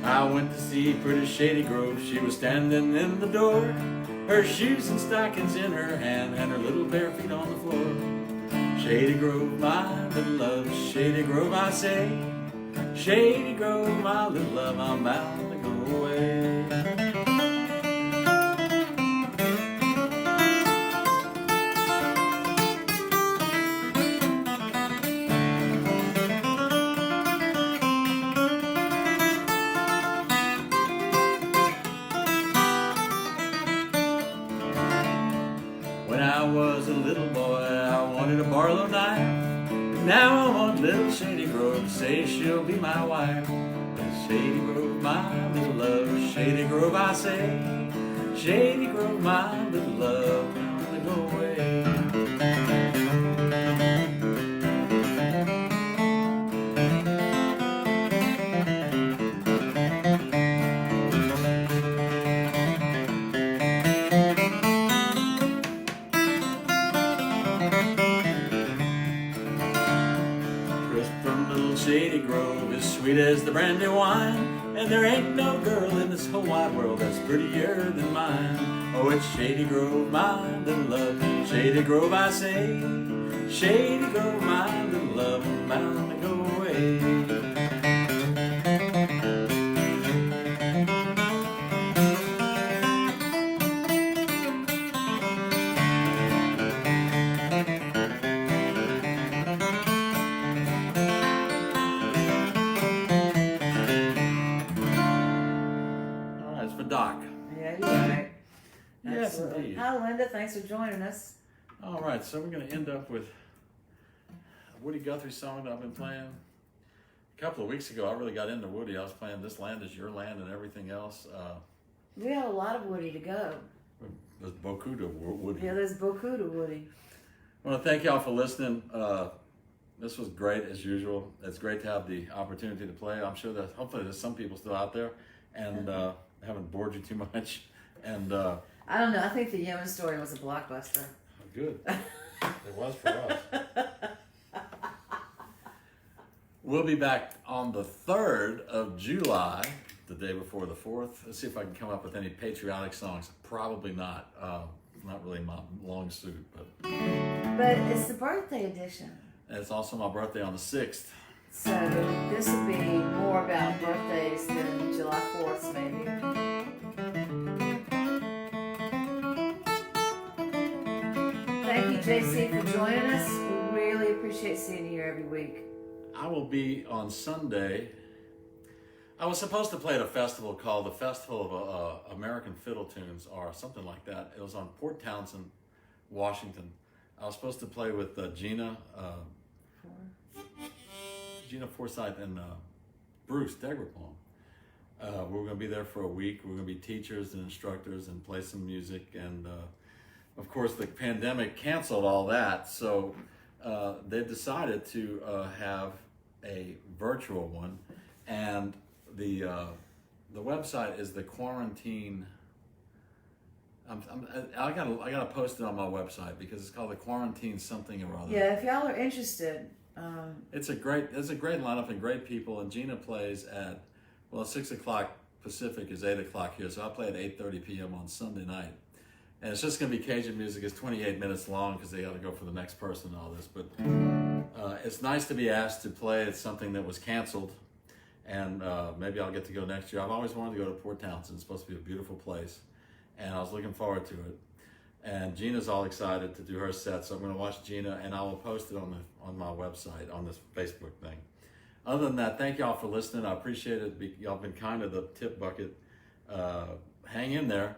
I went to see pretty Shady Grove. She was standing in the door, her shoes and stockings in her hand, and her little bare feet on the floor. Shady Grove, my little love, Shady Grove, I say. Shady Grove, my little love, I'm bound to go away. When I was a little boy, I wanted a Barlow knife. Now I want little Shady Grove to say she'll be my wife. Shady Grove, my little love, Shady Grove, I say. Shady Grove, my little love, bound to go away. Shady Grove is sweet as the brandy wine, and there ain't no girl in this whole wide world that's prettier than mine. Oh, it's Shady Grove, my little love, Shady Grove, I say. Shady Grove, my little love, I'm bound to go away. Doc. Yeah, you're right. Yes, Absolutely. indeed. Hi, Linda. Thanks for joining us. All right, so we're going to end up with Woody Guthrie's song that I've been playing. A couple of weeks ago, I really got into Woody. I was playing This Land Is Your Land and everything else. We have a lot of Woody to go. There's beaucoup de Woody. Yeah, there's beaucoup to Woody. I want to thank y'all for listening. This was great as usual. It's great to have the opportunity to play. I'm sure that hopefully there's some people still out there, and haven't bored you too much. And I don't know. I think the Yemen story was a blockbuster. Good. It was for us. We'll be back on the 3rd of July, the day before the 4th. Let's see if I can come up with any patriotic songs. Probably not. Not really my long suit, but it's the birthday edition. And it's also my birthday on the 6th. So this will be more about birthdays than July 4th, maybe. Thank you, JC, for joining us. We really appreciate seeing you here every week. I will be on Sunday. I was supposed to play at a festival called the Festival of American Fiddle Tunes or something like that. It was on Port Townsend, Washington. I was supposed to play with Gina Forsythe and Bruce Degerpalm. We're going to be there for a week. We're going to be teachers and instructors and play some music. And of course, the pandemic canceled all that. So they decided to have a virtual one. And the website is the quarantine. I gotta post it on my website because it's called the Quarantine something or other. Yeah, if y'all are interested. It's a great lineup and great people. And Gina plays at 6 o'clock Pacific is 8 o'clock here, so I play at 8:30 p.m. on Sunday night. And it's just gonna be Cajun music. It's 28 minutes long because they got to go for the next person and all this. But it's nice to be asked to play at something that was canceled. And maybe I'll get to go next year. I've always wanted to go to Port Townsend. It's supposed to be a beautiful place. And I was looking forward to it. And Gina's all excited to do her set, so I'm going to watch Gina, and I will post it on my website, on this Facebook thing. Other than that, thank y'all for listening. I appreciate it. Y'all been kind of the tip bucket. Hang in there.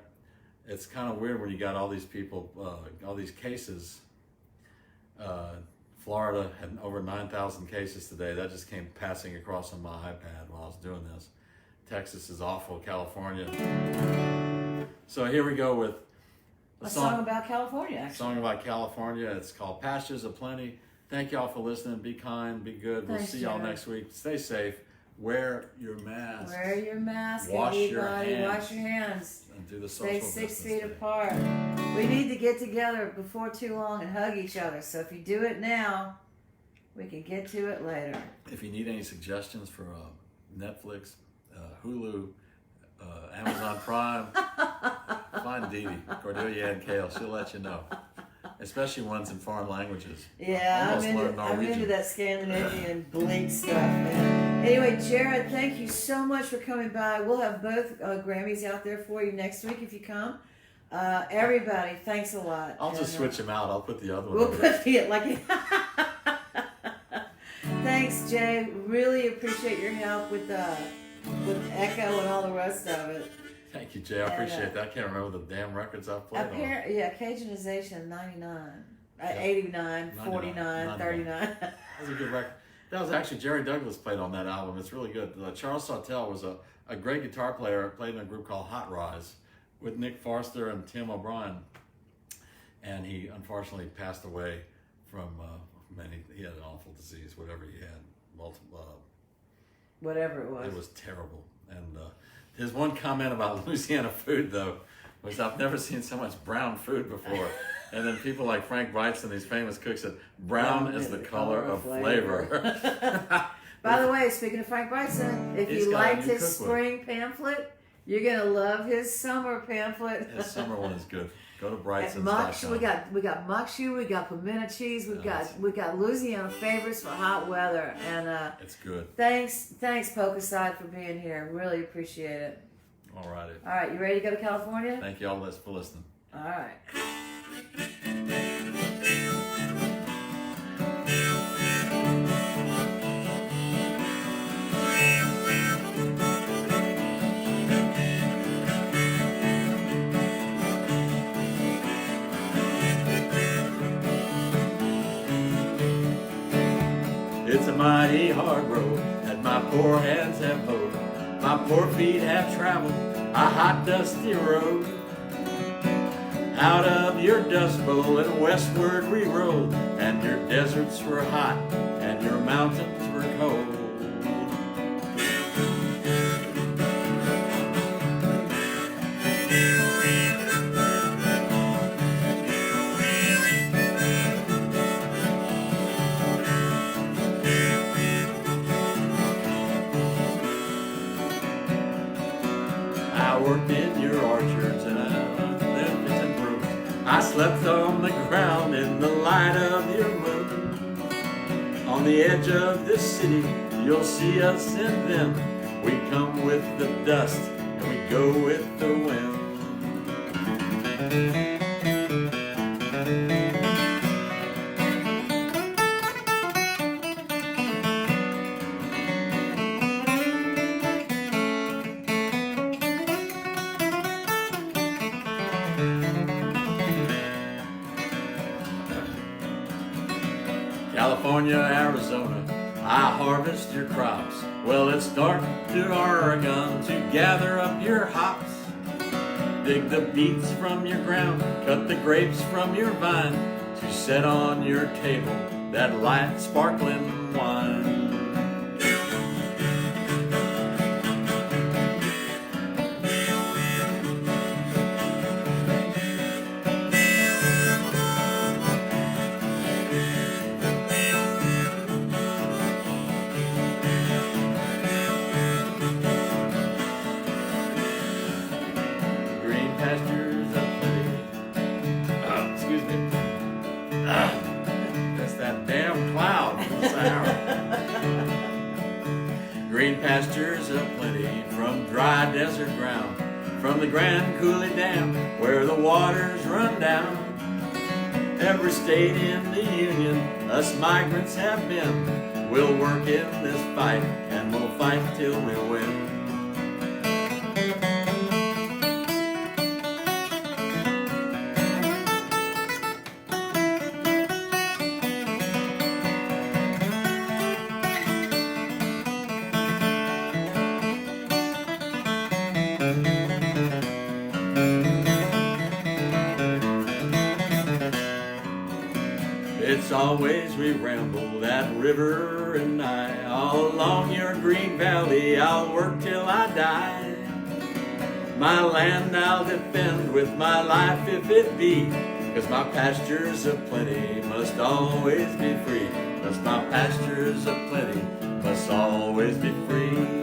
It's kind of weird when you got all these people, all these cases. Florida had over 9,000 cases today. That just came passing across on my iPad while I was doing this. Texas is awful. California. So here we go with A song about California, actually. Song about California. It's called Pastures of Plenty. Thank y'all for listening. Be kind, be good. We'll see y'all next week. Stay safe. Wear your mask. Wear your mask, Wash everybody. your hands. Wash your hands. And do the social Stay 6 distance feet thing. apart. We need to get together before too long and hug each other. So if you do it now, we can get to it later. If you need any suggestions for Netflix, Hulu, Amazon Prime, find Dee Dee, Cordelia and Kale. She'll let you know. Especially ones in foreign languages. Yeah, I'm into that Scandinavian bleak stuff, man. Anyway, Jared, thank you so much for coming by. We'll have both Grammys out there for you next week if you come. Everybody, thanks a lot. I'll just switch them out. I'll put the other one We'll over put it like Thanks, Jay. Really appreciate your help with Echo and all the rest of it. Thank you, Jay. I appreciate that. I can't remember the damn records I've played on. Yeah, Cajunization 99, 89, 49, 39. That was a good record. That was actually Jerry Douglas played on that album. It's really good. Charles Sawtelle was a great guitar player, played in a group called Hot Rise with Nick Forster and Tim O'Brien. And he unfortunately passed away from he had an awful disease, whatever he had, multiple. Whatever it was. It was terrible. And his one comment about Louisiana food, though, was I've never seen so much brown food before. And then people like Frank Bryson, these famous cooks, said, brown is the color of flavor. By the way, speaking of Frank Bryson, if you liked his spring pamphlet, you're going to love his summer pamphlet. His summer one is good. Go to Bryson's. We got muckshoe, we got pimento cheese, we got Louisiana favorites for hot weather, and it's good. Thanks Pocaside for being here. Really appreciate it. All righty. All right, you ready to go to California? Thank you all for listening. All right. It's a mighty hard road that my poor hands have mowed. My poor feet have traveled a hot, dusty road. Out of your dust bowl and westward we rode, and your deserts were hot and your mountains were cold. I worked in your orchards and I lived in rooms. I slept on the ground in the light of your moon. On the edge of this city, you'll see us, and then we come with the dust and we go with the wind. California, Arizona, I harvest your crops. Well, it's dark to Oregon to gather up your hops. Dig the beets from your ground, cut the grapes from your vine, to set on your table that light sparkling wine. Green pastures of plenty from dry desert ground, from the Grand Coulee Dam where the waters run down. Every state in the Union us migrants have been. We'll work in this fight and we'll fight till we win. Always we ramble that river and I. All along your green valley I'll work till I die. My land I'll defend with my life if it be, 'cause my pastures of plenty must always be free. 'Cause my pastures of plenty must always be free.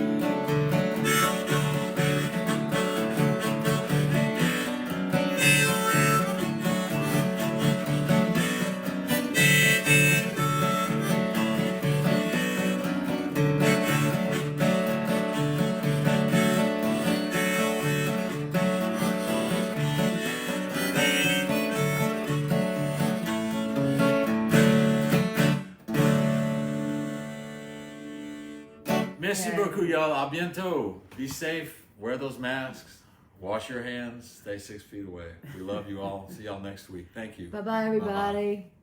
Merci beaucoup, y'all. A bientôt. Be safe. Wear those masks. Wash your hands. Stay 6 feet away. We love you all. See y'all next week. Thank you. Bye-bye, everybody. Bye-bye.